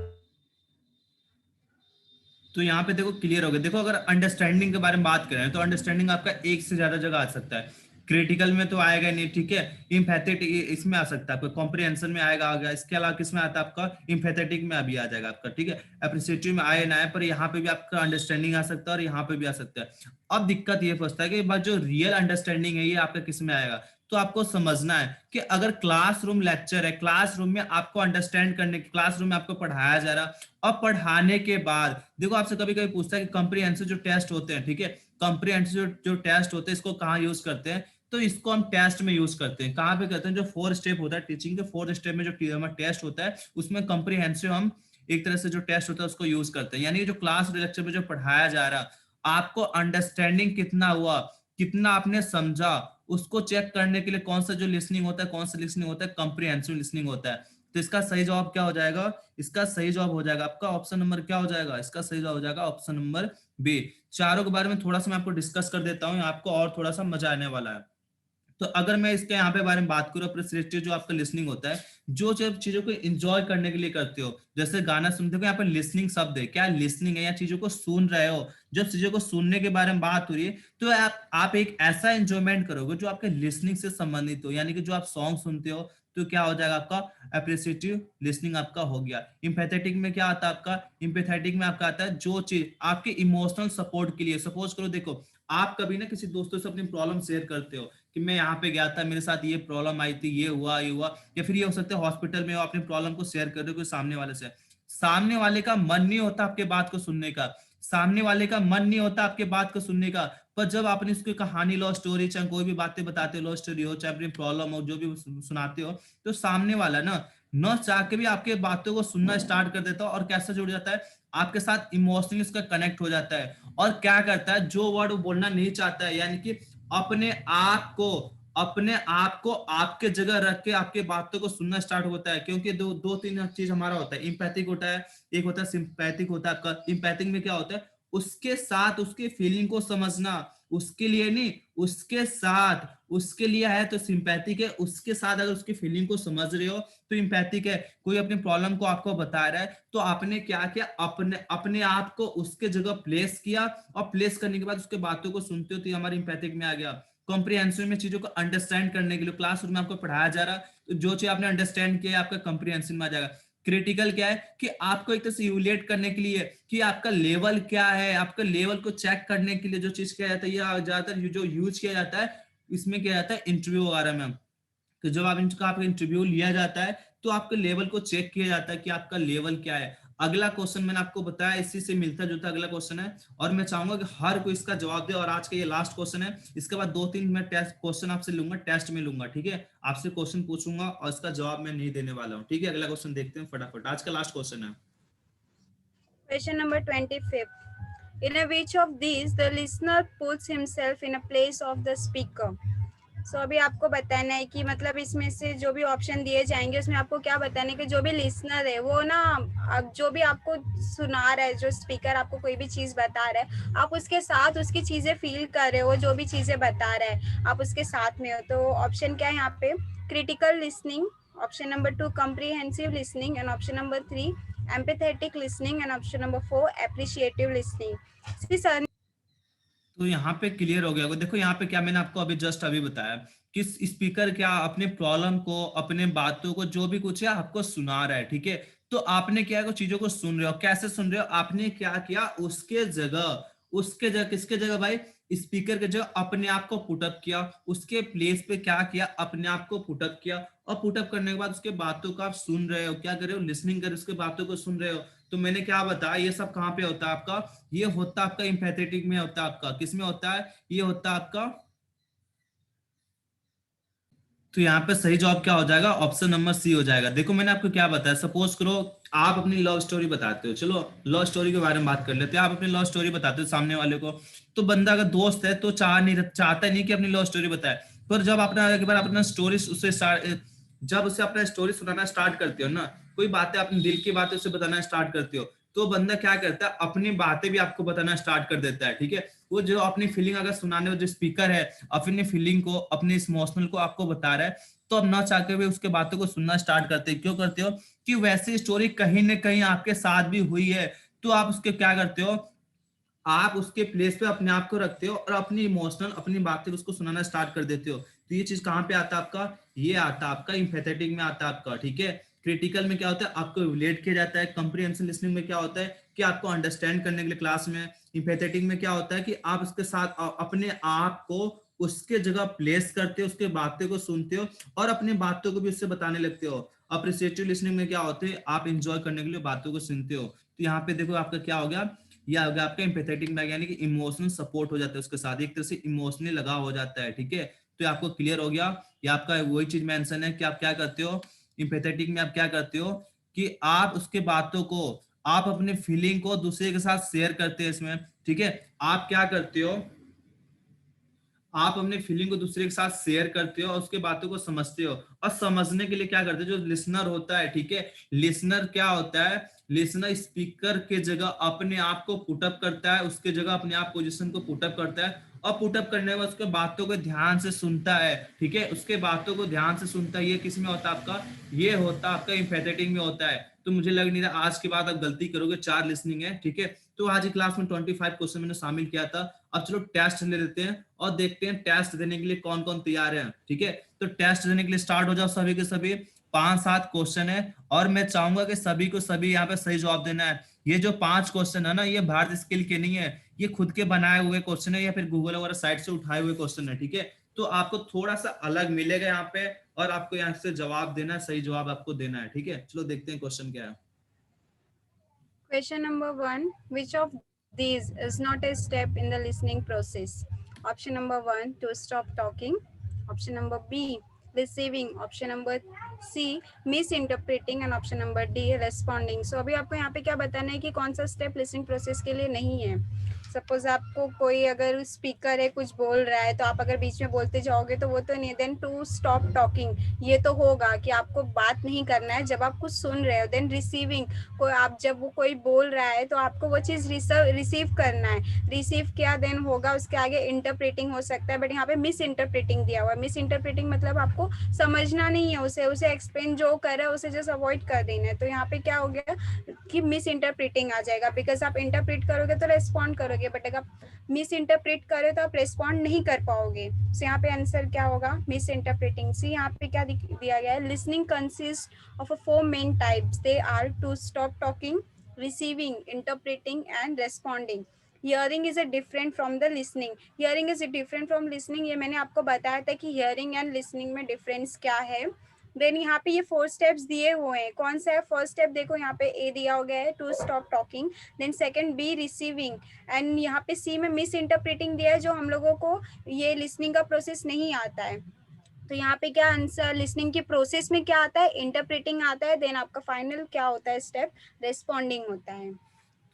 तो यहाँ पे देखो क्लियर हो गया। देखो अगर अंडरस्टैंडिंग के बारे में बात करें तो अंडरस्टैंडिंग आपका एक से ज्यादा जगह आ सकता है। क्रिटिकल में तो आएगा नहीं, ठीक है। इम्पैथेटिक इसमें आ सकता है आपका, कॉम्प्रिहेंशन में आएगा, आ गया। इसके अलावा किसमें आता है आपका, इम्पैथेटिक में अभी आ जाएगा आपका, ठीक है। एप्रिसिएटिव में आए ना आए, पर यहाँ पे भी आपका अंडरस्टैंडिंग आ सकता है और यहाँ पे भी आ सकता है। अब दिक्कत ये फंसता है कि बात जो रियल अंडरस्टैंडिंग है ये आपका किस में आएगा। तो आपको समझना है कि अगर क्लासरूम लेक्चर है, क्लासरूम में आपको अंडरस्टैंड करने, क्लासरूम में आपको पढ़ाया जा रहा, अब पढ़ाने के बाद देखो आपसे कभी कभी पूछता है कि कॉम्प्रिहेंसिव जो टेस्ट होते हैं, ठीक है, कॉम्प्रिहेंसिव जो टेस्ट होते हैं इसको कहाँ यूज करते हैं, तो इसको हम टेस्ट में यूज करते हैं। कहाँ पे करते हैं, जो 4 स्टेप होता है टीचिंग के, 4 स्टेप में जो टेस्ट होता है उसमें कॉम्प्रिहेंसिव हम एक तरह से जो टेस्ट होता है उसको यूज करते हैं। यानी जो क्लास लेक्चर में जो पढ़ाया जा रहा, आपको अंडरस्टैंडिंग कितना हुआ, कितना आपने समझा, उसको चेक करने के लिए कौन सा जो लिसनिंग होता है, कौन सा लिसनिंग होता है, कॉम्प्रिहेंसिव लिसनिंग होता है। तो इसका सही जवाब क्या हो जाएगा, इसका सही जवाब हो जाएगा आपका ऑप्शन नंबर क्या हो जाएगा, इसका सही जवाब हो जाएगा ऑप्शन नंबर बी। चारों के बारे में थोड़ा सा मैं आपको डिस्कस कर देता हूँ, आपको और थोड़ा सा मजा आने वाला है। तो अगर मैं इसके यहाँ पे बारे में बात करूँ, अप्रिशिएटिव जो आपका लिसनिंग होता है, जो चीजों को एंजॉय करने के लिए करते हो, जैसे गाना सुनते हो, यहाँ पे लिसनिंग शब्द है, क्या लिसनिंग है, या चीजों को सुन रहे हो, जब चीजों को सुनने के बारे में बात हो रही है तो आप एक ऐसा एंजॉयमेंट करोगे जो आपके लिसनिंग से संबंधित हो। यानी कि जो आप सॉन्ग सुनते हो तो क्या हो जाएगा आपका अप्रिशिएटिव लिसनिंग आपका हो गया। इम्पैथेटिक में क्या आता है आपका, इम्पैथेटिक में आपका आता है जो चीज आपके इमोशनल सपोर्ट के लिए। सपोज करो, देखो आप कभी ना किसी दोस्तों से अपनी प्रॉब्लम शेयर करते हो कि मैं यहाँ पे गया था, मेरे साथ ये प्रॉब्लम आई थी, ये हुआ ये हुआ, या फिर ये हो सकता है हॉस्पिटल में हो, अपनी प्रॉब्लम को शेयर कर रहे हो कोई सामने वाले से, सामने वाले का मन नहीं होता आपके बात को सुनने का, सामने वाले का मन नहीं होता आपके बात को सुनने का। पर जब आपने उसकी कहानी लो स्टोरी, चाहे कोई भी बातें बताते हो, लो स्टोरी हो, चाहे अपनी प्रॉब्लम हो, जो भी सुनाते हो, तो सामने वाला ना न चाह के भी आपके बातों को सुनना स्टार्ट कर देता है और कैसे जुड़ जाता है आपके साथ, इमोशनली उसका कनेक्ट हो जाता है। और क्या करता है, जो वर्ड वो बोलना नहीं चाहता है, यानी कि अपने आप को आपके जगह रख के आपके बातों को सुनना स्टार्ट होता है। क्योंकि दो तीन चीज हमारा होता है, इम्पैथिक होता है, एक होता है सिंपैथिक होता है आपका। इम्पैथिक में क्या होता है, उसके साथ उसकी फीलिंग को समझना, उसके लिए नहीं, उसके साथ, उसके लिए है तो सिंपैथिक है, उसके साथ अगर उसकी फीलिंग को समझ रहे हो तो इम्पैथिक है। कोई अपनी प्रॉब्लम को आपको बता रहा है तो आपने क्या किया, अपने आप को उसके जगह प्लेस किया, और प्लेस करने के बाद उसके बातों को सुनते हो तो ये हमारे इम्पैथिक में आ गया। कॉम्प्रिहेंसिव में चीजों को अंडरस्टैंड करने के लिए, क्लासरूम में आपको पढ़ाया जा रहा तो जो चीज आपने अंडरस्टैंड किया आपका कॉम्प्रिहेंसिव में आ जाएगा। क्रिटिकल क्या है कि आपको एक तरह से इवैल्यूएट करने के लिए कि आपका लेवल क्या है, आपका लेवल को चेक करने के लिए जो चीज किया जाता है, ये ज्यादातर जो यूज किया जाता है इसमें क्या जाता है इंटरव्यू वगैरह में। तो जब आप इनका आपका इंटरव्यू लिया जाता है तो आपके लेवल को चेक किया जाता है कि आपका लेवल क्या है। अगला क्वेश्चन मैंने आपको बताया इसी से मिलता जुलता अगला क्वेश्चन है, और मैं चाहूंगा कि हर कोई इसका जवाब दे। और आज का ये लास्ट क्वेश्चन है, इसके बाद 2-3 मैं टेस्ट क्वेश्चन आपसे लूंगा, टेस्ट में लूंगा, ठीक है। आपसे क्वेश्चन पूछूंगा और इसका जवाब मैं नहीं देने वाला हूँ, ठीक है। अगला क्वेश्चन देखते हैं फटाफट, आज का लास्ट क्वेश्चन है। Question number 25. In a which of these the listener puts himself in a place of the speaker? So अभी आपको बताना है कि मतलब इसमें से जो भी ऑप्शन दिए जाएंगे उसमें आपको क्या बताना है कि जो भी लिसनर है वो ना, अब जो भी आपको सुना रहा है, जो स्पीकर आपको कोई भी चीज़ बता रहा है, आप उसके साथ उसकी चीज़ें फील कर रहे हो, जो भी चीज़ें बता रहा है आप उसके साथ में हो। तो ऑप्शन क्या है यहाँ पे, critical listening, option number 2 comprehensive listening, and option number 3 empathetic listening, and option number 4 appreciative listening. See, sir, तो यहाँ पे क्लियर हो गया होगा। देखो यहाँ पे क्या मैंने आपको अभी जस्ट अभी बताया कि स्पीकर क्या अपने प्रॉब्लम को, अपने बातों को, जो भी कुछ है आपको सुना रहा है, ठीक है। तो आपने क्या है, चीजों को सुन रहे हो, कैसे सुन रहे हो, आपने क्या किया, उसके जगह किसके जगह भाई, स्पीकर के जगह अपने आप को पुटअप किया, उसके प्लेस पे क्या किया, अपने आप को पुटअप किया, और पुटअप करने के बाद उसके बातों को आप सुन रहे हो, क्या कर रहे हो, लिसनिंग कर, उसके बातों को सुन रहे हो। तो मैंने क्या बताया, ये सब कहाँ पे होता है आपका, ये होता है आपका एम्पैथेटिक में होता है आपका, किस में होता है, ये होता है आपका। तो यहाँ पे सही जवाब क्या हो जाएगा, ऑप्शन नंबर सी हो जाएगा। देखो मैंने आपको क्या बताया, सपोज करो आप अपनी लव स्टोरी बताते हो, चलो लव स्टोरी के बारे में बात कर लेते हैं, आप अपनी लव स्टोरी बताते हो सामने वाले को, तो बंदा अगर दोस्त है तो चाहता नहीं कि अपनी लव स्टोरी बताए, पर जब अपना एक बार अपना स्टोरी उससे जब उसे अपना स्टोरी सुनाना स्टार्ट करते हो ना, कोई बातें अपने दिल की बातें उसे बताना स्टार्ट करते हो, तो बंदा क्या करता है, अपनी बातें भी आपको बताना स्टार्ट कर देता है, ठीक है। वो जो अपनी फीलिंग अगर सुनाने जो स्पीकर है, अपनी फीलिंग को, अपने इमोशनल को आपको बता रहा है, तो अब ना चाहते हुए उसके बातों को सुनना स्टार्ट करते हैं। क्यों करते हो, कि वैसी स्टोरी कहीं ना कहीं आपके साथ भी हुई है, तो आप उसके क्या करते हो, आप उसके प्लेस पे अपने आप को रखते हो और अपनी इमोशनल अपनी बातें उसको सुनाना स्टार्ट कर देते हो। तो ये चीज कहाँ पे आता है आपका, ये आता है आपका इम्पैथेटिक में आता है आपका, ठीक है। क्रिटिकल में क्या होता है, आपको रिलेट किया जाता है। कॉम्प्रिहेंसिव लिसनिंग में क्या होता है कि आपको अंडरस्टैंड करने के लिए क्लास में। इम्पैथेटिक में क्या होता है कि आप उसके साथ अपने आप को उसके जगह प्लेस करते हो, उसके बातें को सुनते हो और अपनी बातों को भी उससे बताने लगते हो। अप्रिसिएटिव लिसनिंग में क्या होते हैं, आप इंजॉय करने के लिए बातों को सुनते हो। तो यहाँ पे देखो आपका क्या हो गया, या हो गया आपका एम्पैथेटिक में, यानी कि इमोशनल सपोर्ट हो जाता है उसके साथ, एक तरह से इमोशनली लगाव हो जाता है, ठीक है। तो ये आपको क्लियर हो गया, ये आपका वही चीज मेंशन है कि आप क्या करते हो, एम्पैथेटिक में आप क्या करते हो कि आप उसके बातों को, आप अपने फीलिंग को दूसरे के साथ शेयर करते हैं इसमें, ठीक है। आप क्या करते हो, आप अपने फीलिंग को दूसरे के साथ शेयर करते हो और उसके बातों को समझते हो, और समझने के लिए क्या करते हो, जो लिसनर होता है, ठीक है, लिसनर क्या होता है, लिसनर स्पीकर के जगह अपने आप को पुटअप करता है, उसके जगह अपने आप पोजीशन को पुटअप करता है, और पुटअप करने के बाद उसके बातों को ध्यान से सुनता है, ठीक है, उसके बातों को ध्यान से सुनता है। ये किस में होता है आपका, ये होता है आपका एम्पैथेटिक में होता है। तो मुझे लग नहीं रहा आज के बाद आप गलती करोगे, 4 लिसनिंग है, ठीक है। तो आज की क्लास में 25 क्वेश्चन मैंने शामिल किया था। अब चलो टेस्ट ले लेते हैं और देखते हैं टेस्ट देने के लिए कौन कौन तैयार है, ठीक है। तो टेस्ट देने के लिए स्टार्ट हो जाओ सभी के सभी। 5-7 क्वेश्चन है और मैं चाहूंगा कि सभी को सभी यहाँ पे सही जवाब देना है। ये जो 5 क्वेश्चन है ना, ये भारत स्किल के नहीं है, ये खुद के बनाए हुए क्वेश्चन है या फिर गूगल वगैरह साइट से उठाए हुए क्वेश्चन है, ठीक है। तो आपको थोड़ा सा अलग मिलेगा यहाँ पे और आपको यहाँ से जवाब देना है, सही जवाब आपको देना है, ठीक है। चलो देखते हैं क्वेश्चन क्या है। Question number 1. Which of these is not a step in the listening process? Option number 1, to stop talking. Option number B, receiving. Option number C, misinterpreting. And option number D, responding. So अभी आपको यहाँ पे क्या बताना है कि कौन सा स्टेप लिसनिंग प्रोसेस के लिए नहीं है। सपोज आपको कोई अगर स्पीकर है कुछ बोल रहा है तो आप अगर बीच में बोलते जाओगे तो वो तो नहीं। देन टू स्टॉप टॉकिंग, ये तो होगा कि आपको बात नहीं करना है जब आप कुछ सुन रहे हो। देन रिसीविंग, कोई आप जब वो कोई बोल रहा है तो आपको वो चीज़ रिसीव करना है। रिसीव किया देन होगा उसके आगे इंटरप्रेटिंग हो सकता है, बट यहाँ पे मिस इंटरप्रेटिंग दिया हुआ है। मिस इंटरप्रेटिंग मतलब आपको समझना नहीं है उसे एक्सप्लेन जो कर रहा है उसे जस्ट अवॉइड कर देना है। तो यहाँ पे क्या हो गया कि मिस इंटरप्रेटिंग आ जाएगा, बिकॉज आप इंटरप्रेट करोगे तो रेस्पॉन्ड करोगे, बट अगर आप मिस इंटरप्रेट करोगे तो आप रेस्पॉन्ड नहीं कर पाओगे। तो यहाँ पे आंसर क्या होगा, मिस इंटरप्रेटिंग। सी यहाँ पे क्या दिया गया है, listening consist of 4 main types. They are to stop talking, receiving, interpreting, and responding. Hearing is a different from the listening. Hearing is different from listening. ये मैंने आपको बताया था कि hearing and listening में difference क्या है। देन यहाँ पे ये 4 स्टेप्स दिए हुए हैं। कौन सा है फर्स्ट स्टेप, देखो यहाँ पे ए दिया हो गया है, to stop talking. Then second B, receiving. And यहाँ पे सी में मिस इंटरप्रेटिंग दिया है, जो हम लोगों को ये लिसनिंग का प्रोसेस नहीं आता है। तो यहाँ पे क्या आंसर, लिसनिंग की प्रोसेस में क्या आता है, इंटरप्रेटिंग आता है। देन आपका फाइनल क्या होता है स्टेप, रेस्पॉन्डिंग होता है।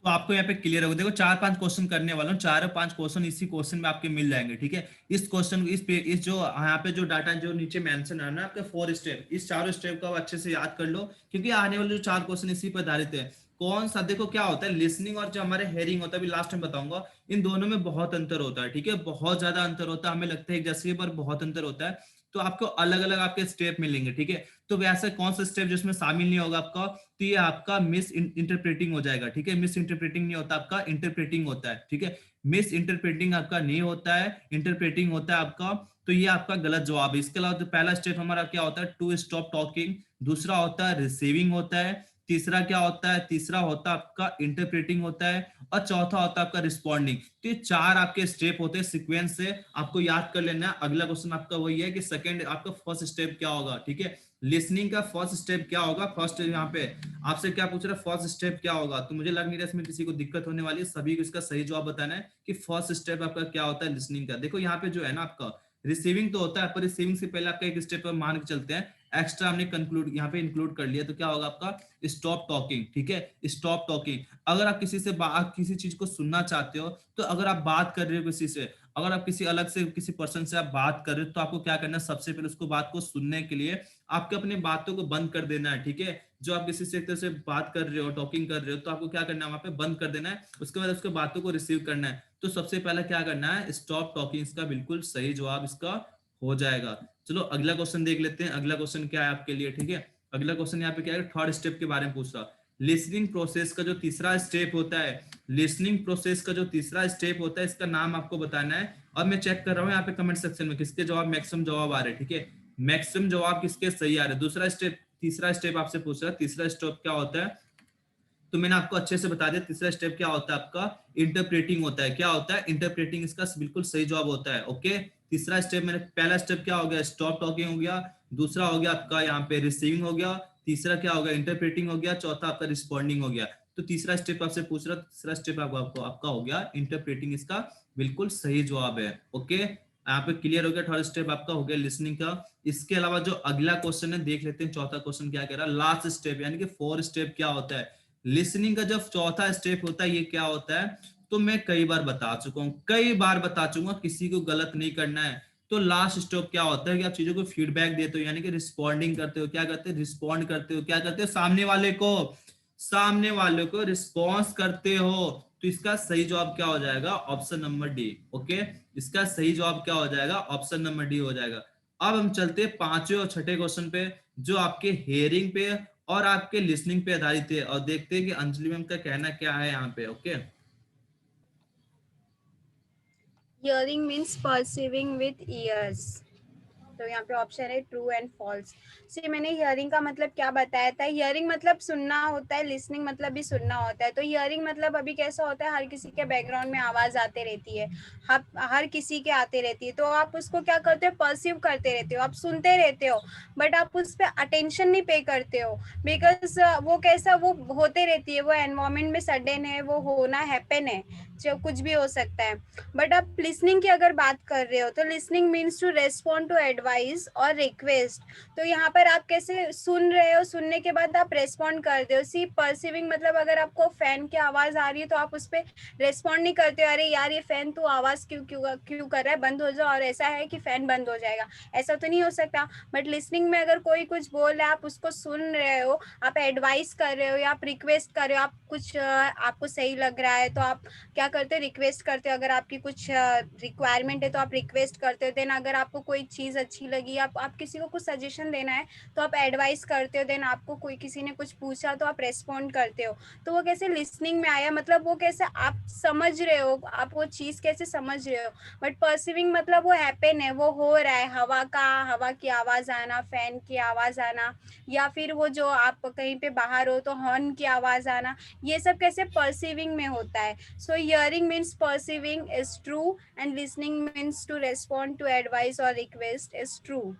तो आपको यहाँ पे क्लियर होगा। देखो 4-5 क्वेश्चन करने वाला हूँ, 4-5 क्वेश्चन इसी क्वेश्चन में आपके मिल जाएंगे, ठीक है। इस क्वेश्चन इस जो यहाँ पे जो डाटा जो नीचे मेंशन है ना आपके 4 स्टेप, इस चारों स्टेप को अच्छे से याद कर लो, क्योंकि आने वाले जो 4 क्वेश्चन इसी पर आधारित है। कौन सा, देखो क्या होता है, लिसनिंग और जो हमारे हेयरिंग होता है, अभी लास्ट में बताऊंगा, इन दोनों में बहुत अंतर होता है, ठीक है, बहुत ज्यादा अंतर होता है। हमें लगता है एक जैसे, पर बहुत अंतर होता है। तो आपको अलग अलग आपके स्टेप मिलेंगे, ठीक है। तो वैसे कौन सा स्टेप जिसमें शामिल नहीं होगा आपका, तो ये आपका मिस इंटरप्रेटिंग हो जाएगा, ठीक है। मिस इंटरप्रेटिंग नहीं होता आपका, इंटरप्रेटिंग होता है, ठीक है। मिस इंटरप्रेटिंग आपका नहीं होता है, इंटरप्रेटिंग होता है आपका। तो ये आपका गलत जवाब है। इसके अलावा तो पहला स्टेप हमारा क्या होता है, टू स्टॉप टॉकिंग। दूसरा होता है रिसीविंग होता है। तीसरा क्या होता है, तीसरा होता है आपका इंटरप्रेटिंग होता है, और चौथा होता है आपका रिस्पॉन्डिंग। तो ये चार आपके स्टेप होते हैं सीक्वेंस से, आपको याद कर लेना है। अगला क्वेश्चन आपका वही है कि सेकंड आपका फर्स्ट स्टेप क्या होगा, ठीक है। लिसनिंग का फर्स्ट स्टेप क्या होगा, फर्स्ट यहाँ पे आपसे क्या पूछ रहा है, फर्स्ट स्टेप क्या होगा। तो मुझे लग नहीं रहा इसमें किसी को दिक्कत होने वाली है, सभी को इसका सही जवाब बताना है कि फर्स्ट स्टेप आपका क्या होता है लिसनिंग का। देखो यहाँ पे जो है ना आपका रिसीविंग तो होता है, पर रिसीविंग से पहले आपका एक स्टेप मान के चलते हैं एक्स्ट्रा हमने कंक्लूड यहाँ पे इंक्लूड कर लिया, तो क्या होगा आपका स्टॉप टॉकिंग, ठीक है। स्टॉप टॉकिंग, अगर आप किसी से किसी चीज को सुनना चाहते हो, तो अगर आप बात कर रहे हो किसी से, अगर आप किसी अलग से किसी पर्सन से आप बात कर रहे हो, तो आपको क्या करना है, सबसे पहले उसको बात को सुनने के लिए आपको अपनी बातों को बंद कर देना है, ठीक है। जो आप किसी से एक तरह से बात कर रहे हो, टॉकिंग कर रहे हो, तो आपको क्या करना है, वहां पे बंद कर देना है, उसके बाद उसके बातों को रिसीव करना है। तो सबसे पहले क्या करना है, स्टॉप टॉकिंग, इसका बिल्कुल सही जवाब इसका हो जाएगा। चलो अगला क्वेश्चन देख लेते हैं, अगला क्वेश्चन क्या है आपके लिए, ठीक है। अगला क्वेश्चन यहाँ पे क्या है, थर्ड स्टेप के बारे में पूछ रहा। लिसनिंग प्रोसेस का जो तीसरा स्टेप होता है, लिसनिंग प्रोसेस का जो तीसरा स्टेप होता है, इसका नाम आपको बताना है। और मैं चेक कर रहा हूँ यहाँ पे कमेंट सेक्शन में किसके जवाब मैक्सिमम जवाब आ रहे हैं, ठीक है। मैक्सिमम जवाब किसके सही आ रहे हैं। दूसरा स्टेप, तीसरा स्टेप आपसे पूछ रहा है, तीसरा स्टेप क्या होता है, तो मैंने आपको अच्छे से बता दिया। तीसरा स्टेप क्या होता है आपका, इंटरप्रेटिंग होता है। क्या होता है, इंटरप्रेटिंग, इसका बिल्कुल सही जवाब होता है। ओके, तीसरा स्टेप मैंने, पहला स्टेप क्या हो गया, स्टॉप टॉकिंग हो गया, दूसरा हो गया आपका यहाँ पे रिसीविंग हो गया, तीसरा क्या हो गया, इंटरप्रेटिंग हो गया, चौथा आपका रिस्पॉन्डिंग हो गया। तो तीसरा स्टेप आपसे पूछ रहा, तीसरा स्टेप आपका हो गया इंटरप्रेटिंग, इसका बिल्कुल सही जवाब है। ओके, यहाँ पे क्लियर हो गया, थर्ड स्टेप आपका हो गया लिसनिंग का। इसके अलावा जो अगला क्वेश्चन है देख लेते हैं, चौथा क्वेश्चन क्या कह रहा है, लास्ट स्टेप यानी कि फोर्थ स्टेप क्या होता है। लिसनिंग का जब चौथा स्टेप होता है, ये क्या होता है, तो मैं कई बार बता चुका हूं, कई बार बता चुका, किसी को गलत नहीं करना है। तो लास्ट स्टेप क्या होता है कि आप चीजों को फीडबैक देते हो, यानी कि रिस्पॉन्डिंग करते हो। क्या करते हो, रिस्पॉन्ड करते हो। क्या करते हो, सामने वाले को रिस्पॉन्स करते हो। तो इसका सही जवाब क्या हो जाएगा, ऑप्शन नंबर डी। ओके, इसका सही जवाब क्या हो जाएगा, ऑप्शन नंबर डी हो जाएगा। अब हम चलते हैं पांचवें और छठे क्वेश्चन पे, जो आपके हेयरिंग पे और आपके लिसनिंग पे आधारित है, और देखते हैं कि अंजलि मैम का कहना क्या है यहाँ पे। Okay, Hearing means perceiving with ears. तो यहाँ पे ऑप्शन है ट्रू एंड फॉल्स। सी मैंने हियरिंग का मतलब क्या बताया था, हियरिंग मतलब सुनना होता है, लिसनिंग मतलब भी सुनना होता है। तो हियरिंग मतलब अभी कैसा होता है, हर किसी के बैकग्राउंड में आवाज आते रहती है, हर किसी के आते रहती है, तो आप उसको क्या करते हो, परसीव करते रहते हो, आप सुनते रहते हो, बट आप उस पर अटेंशन नहीं पे करते हो, बिकॉज वो कैसा वो होते रहती है, वो एनवायरमेंट में सडन है, वो होना हैपन है, जो कुछ भी हो सकता है। बट आप लिसनिंग की अगर बात कर रहे हो, तो listening means to respond to advice और रिक्वेस्ट। तो यहाँ पर आप कैसे सुन रहे हो, सुनने के बाद आप रेस्पॉन्ड करते हो। सी परसिविंग मतलब अगर आपको फैन की आवाज आ रही है, तो आप उस पर रेस्पॉन्ड नहीं करते हो, अरे यार ये फैन तो आवाज क्यों क्यों क्यों कर रहा है, बंद हो जाओ, और ऐसा है कि फैन बंद हो जाएगा, ऐसा तो नहीं हो सकता। बट लिसनिंग में अगर कोई कुछ बोल रहा है, आप उसको सुन रहे हो, आप एडवाइस कर रहे हो या आप रिक्वेस्ट कर रहे हो, आप कुछ आपको सही लग रहा है, तो आप क्या करते हो, रिक्वेस्ट करते हो। अगर आपकी कुछ रिक्वायरमेंट है तो आप रिक्वेस्ट करते हो। देन अगर आपको कोई चीज़ अच्छी लगी, आप किसी को कुछ सजेशन देना है, तो आप एडवाइस करते हो। देन आपको कोई किसी ने कुछ पूछा तो आप रेस्पॉन्ड करते हो। तो वो कैसे लिसनिंग में आया, मतलब वो कैसे आप समझ रहे हो, आप वो चीज़ कैसे समझ रहे हो। बट परसिविंग मतलब वो हैपन है, वो हो रहा है, हवा की आवाज़ आना, फैन की आवाज़ आना, या फिर वो जो आप कहीं पे बाहर हो तो हॉर्न की आवाज़ आना, ये सब कैसे परसिविंग में होता है। So hearing means perceiving is true and listening means to respond to advice or request is true.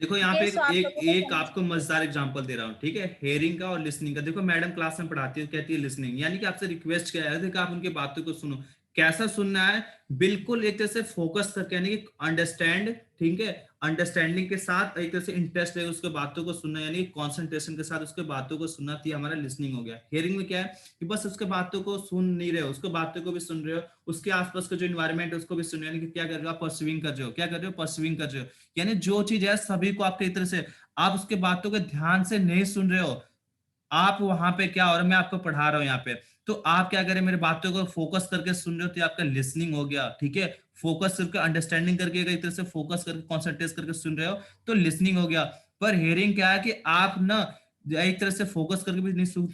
देखो ठीक यहाँ पे है, एक सो आप एक, लोगों को एक समझ आपको मजेदार एग्जांपल दे रहा हूँ, ठीक है। हेयरिंग का और लिसनिंग का, देखो मैडम क्लास में पढ़ाती है, कहती है लिसनिंग, यानी कि आपसे रिक्वेस्ट किया है कि आप उनकी बातों को सुनो। कैसा सुनना है, बिल्कुल एक तरह से फोकस करके, यानी कि अंडरस्टैंड, ठीक है, अंडरस्टैंडिंग के साथ एक तरह से इंटरेस्ट है उसके बातों को सुनना, यानी कॉन्सेंट्रेशन के साथ उसके बातों को सुनना, थी हमारा लिसनिंग हो गया। हियरिंग में क्या है कि बस उसके बातों को सुन नहीं रहे हो, उसके बातों को भी सुन रहे हो, उसके आसपास का जो इन्वायरमेंट है उसको भी सुन रहे हो, यानी कि क्या कर रहे हो आप, परसिविंग कर रहे हो। क्या कर रहे हो, परसिविंग कर रहे हो, यानी जो चीज है सभी को आपके तरह से, आप उसके बातों को ध्यान से नहीं सुन रहे हो। आप वहां पे क्या हो रहा है, मैं आपको पढ़ा रहा हूँ यहाँ पे, तो आप क्या करें, मेरे बातों को फोकस करके सुन रहे हो, तो आपका लिसनिंग हो गया, ठीक है। फोकस करके अंडरस्टैंडिंग करके एक तरह से फोकस करके कॉन्सेंट्रेट करके सुन रहे हो, तो लिसनिंग हो गया। पर हियरिंग क्या है कि आप ना एक तरह से फोकस करके भी नहीं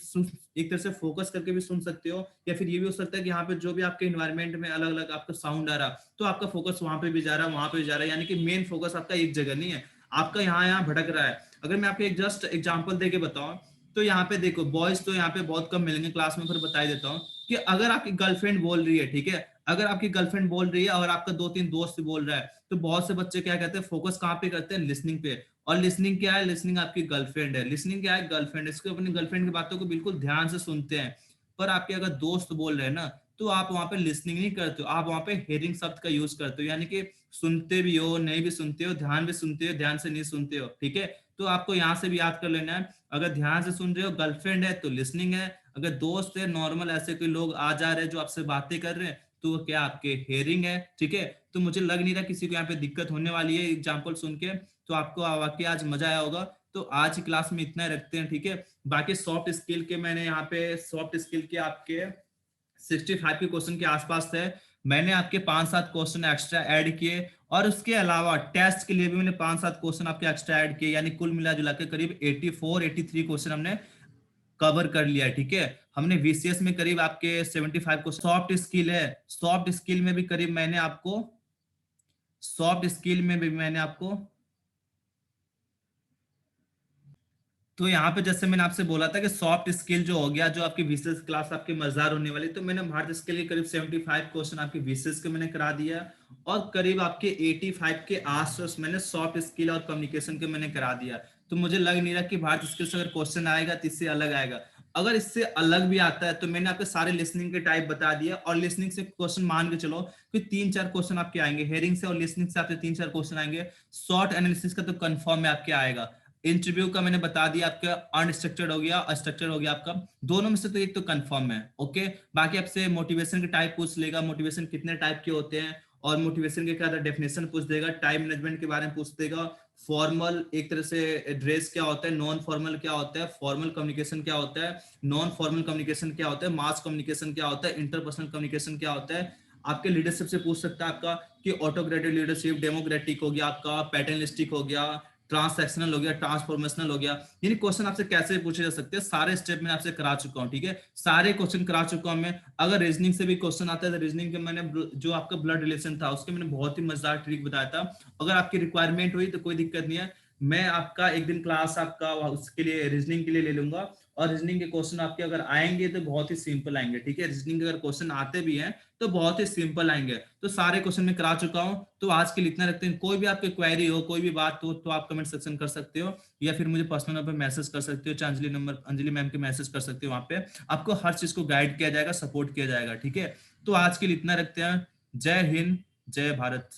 एक तरह से फोकस करके भी सुन सकते हो, या फिर ये भी हो सकता है कि यहाँ पे जो भी आपके इन्वायरमेंट में अलग अलग आपका साउंड आ रहा, तो आपका फोकस वहां पे भी जा रहा है, वहां पे भी जा रहा है, यानी कि मेन फोकस आपका एक जगह नहीं है, आपका यहाँ यहाँ भटक रहा है। अगर मैं आपको एक जस्ट एग्जांपल देके बताऊं, तो यहाँ पे देखो बॉयज तो यहाँ पे बहुत कम मिलेंगे क्लास में, फिर बता देता हूँ कि अगर आपकी गर्लफ्रेंड बोल रही है, ठीक है, अगर आपकी गर्लफ्रेंड बोल रही है और आपका 2-3 दोस्त बोल रहा है, तो बहुत से बच्चे क्या कहते हैं, फोकस कहाँ पे करते हैं, लिसनिंग पे। और लिसनिंग क्या है, लिसनिंग आपकी गर्लफ्रेंड है, लिसनिंग क्या है, गर्लफ्रेंड, इसको अपनी गर्लफ्रेंड की बातों को बिल्कुल ध्यान से सुनते हैं। पर आपके अगर दोस्त बोल रहे हैं ना, तो आप वहां पे लिसनिंग नहीं करते हो, आप वहां पे हेयरिंग शब्द का यूज करते हो, यानी कि सुनते भी हो, नहीं भी सुनते हो, ध्यान भी सुनते हो, ध्यान से नहीं सुनते हो, ठीक है। तो आपको यहाँ से भी याद कर लेना है, अगर ध्यान से सुन रहे हो गर्लफ्रेंड है तो लिसनिंग है, अगर दोस्त है नॉर्मल ऐसे कोई लोग आ जा रहे हैं जो आपसे बातें कर रहे हैं, तो वो क्या आपके हेयरिंग है, ठीक है। तो मुझे लग नहीं रहा किसी को यहाँ पे दिक्कत होने वाली है एग्जाम्पल सुन के, तो आपको वाकई आज मजा आया होगा। तो आज की क्लास में इतना ही रखते हैं, ठीक है। बाकी सॉफ्ट स्किल के मैंने यहाँ पे सॉफ्ट स्किल के आपके 65 के क्वेश्चन के आसपास थे, मैंने आपके 5-7 क्वेश्चन एक्स्ट्रा ऐड किए, और उसके अलावा टेस्ट के लिए भी मैंने 5-7 क्वेश्चन आपके एक्स्ट्रा ऐड किए, यानी कुल मिला जुला के करीब 84-83 क्वेश्चन हमने कवर कर लिया है, ठीक है। हमने वीसीएस में करीब आपके 75 क्वेश्चन, सॉफ्ट स्किल है, सॉफ्ट स्किल में भी करीब मैंने आपको, सॉफ्ट स्किल में भी मैंने आपको, तो यहाँ पे जैसे मैंने आपसे बोला था कि सॉफ्ट स्किल जो हो गया, जो आपकी विशेष क्लास आपकी मजेदार होने वाली, तो मैंने भारत स्किल के करीब 75 क्वेश्चन आपके विशेष के मैंने करा दिया, और करीब आपके 85 के आसपास मैंने सॉफ्ट स्किल और कम्युनिकेशन के मैंने करा दिया। तो मुझे लग नहीं रहा कि भारत स्किल से अगर क्वेश्चन आएगा तो इससे अलग आएगा। अगर इससे अलग भी आता है तो मैंने आपके सारे लिसनिंग के टाइप बता दिया, और लिसनिंग से क्वेश्चन मान के चलो कि 3-4 क्वेश्चन आपके आएंगे, हेयरिंग से और लिसनिंग से आपके 3-4 क्वेश्चन आएंगे, शॉर्ट एनालिसिस का तो कंफर्म है आपके आएगा। इंटरव्यू का मैंने बता दिया, आपका अनस्ट्रक्चर्ड हो गया, स्ट्रक्चर्ड हो गया, आपका दोनों में से तो एक तो कंफर्म है, ओके। बाकी आपसे मोटिवेशन के टाइप पूछ लेगा, मोटिवेशन कितने टाइप के होते हैं, और मोटिवेशन के क्या डेफिनेशन पूछ देगा, टाइम मैनेजमेंट के बारे में पूछ देगा, फॉर्मल एक तरह से ड्रेस क्या होता है, नॉन फॉर्मल क्या होता है, फॉर्मल कम्युनिकेशन क्या होता है, नॉन फॉर्मल कम्युनिकेशन क्या होता है, मास कम्युनिकेशन क्या होता है, इंटरपर्सनल कम्युनिकेशन क्या होता है। आपके लीडरशिप से पूछ सकता है आपका कि ऑटोक्रेटिक लीडरशिप, डेमोक्रेटिक हो गया, आपका पैटर्नलिस्टिक हो गया, ट्रांसैक्शनल हो गया, ट्रांसफॉर्मेशनल हो गया। यानी क्वेश्चन आपसे कैसे पूछे जा सकते हैं, सारे स्टेप में आपसे करा चुका हूं, ठीक है, सारे क्वेश्चन करा चुका हूं मैं। अगर रीजनिंग से भी क्वेश्चन आता है तो रीजनिंग के मैंने जो आपका ब्लड रिलेशन था उसके मैंने बहुत ही मजेदार ट्रिक बताया था। अगर आपकी रिक्वायरमेंट हुई तो कोई दिक्कत नहीं है, मैं आपका एक दिन क्लास आपका उसके लिए रीजनिंग के लिए ले लूंगा, और रीजनिंग के क्वेश्चन आपके अगर आएंगे तो बहुत ही सिंपल आएंगे, ठीक है। रीजनिंग के अगर क्वेश्चन आते भी हैं तो बहुत ही सिंपल आएंगे। तो सारे क्वेश्चन मैं करा चुका हूं, तो आज के लिए इतना रखते हैं। कोई भी आपकी क्वेरी हो, कोई भी बात हो, तो आप कमेंट सेक्शन कर सकते हो, या फिर मुझे पर्सनल नंबर मैसेज कर सकते हो, चाहे अंजलि नंबर, अंजलि मैम के मैसेज कर सकते हो, वहां पे आपको हर चीज को गाइड किया जाएगा, सपोर्ट किया जाएगा, ठीक है। तो आज के लिए इतना रखते हैं। जय हिंद, जय भारत।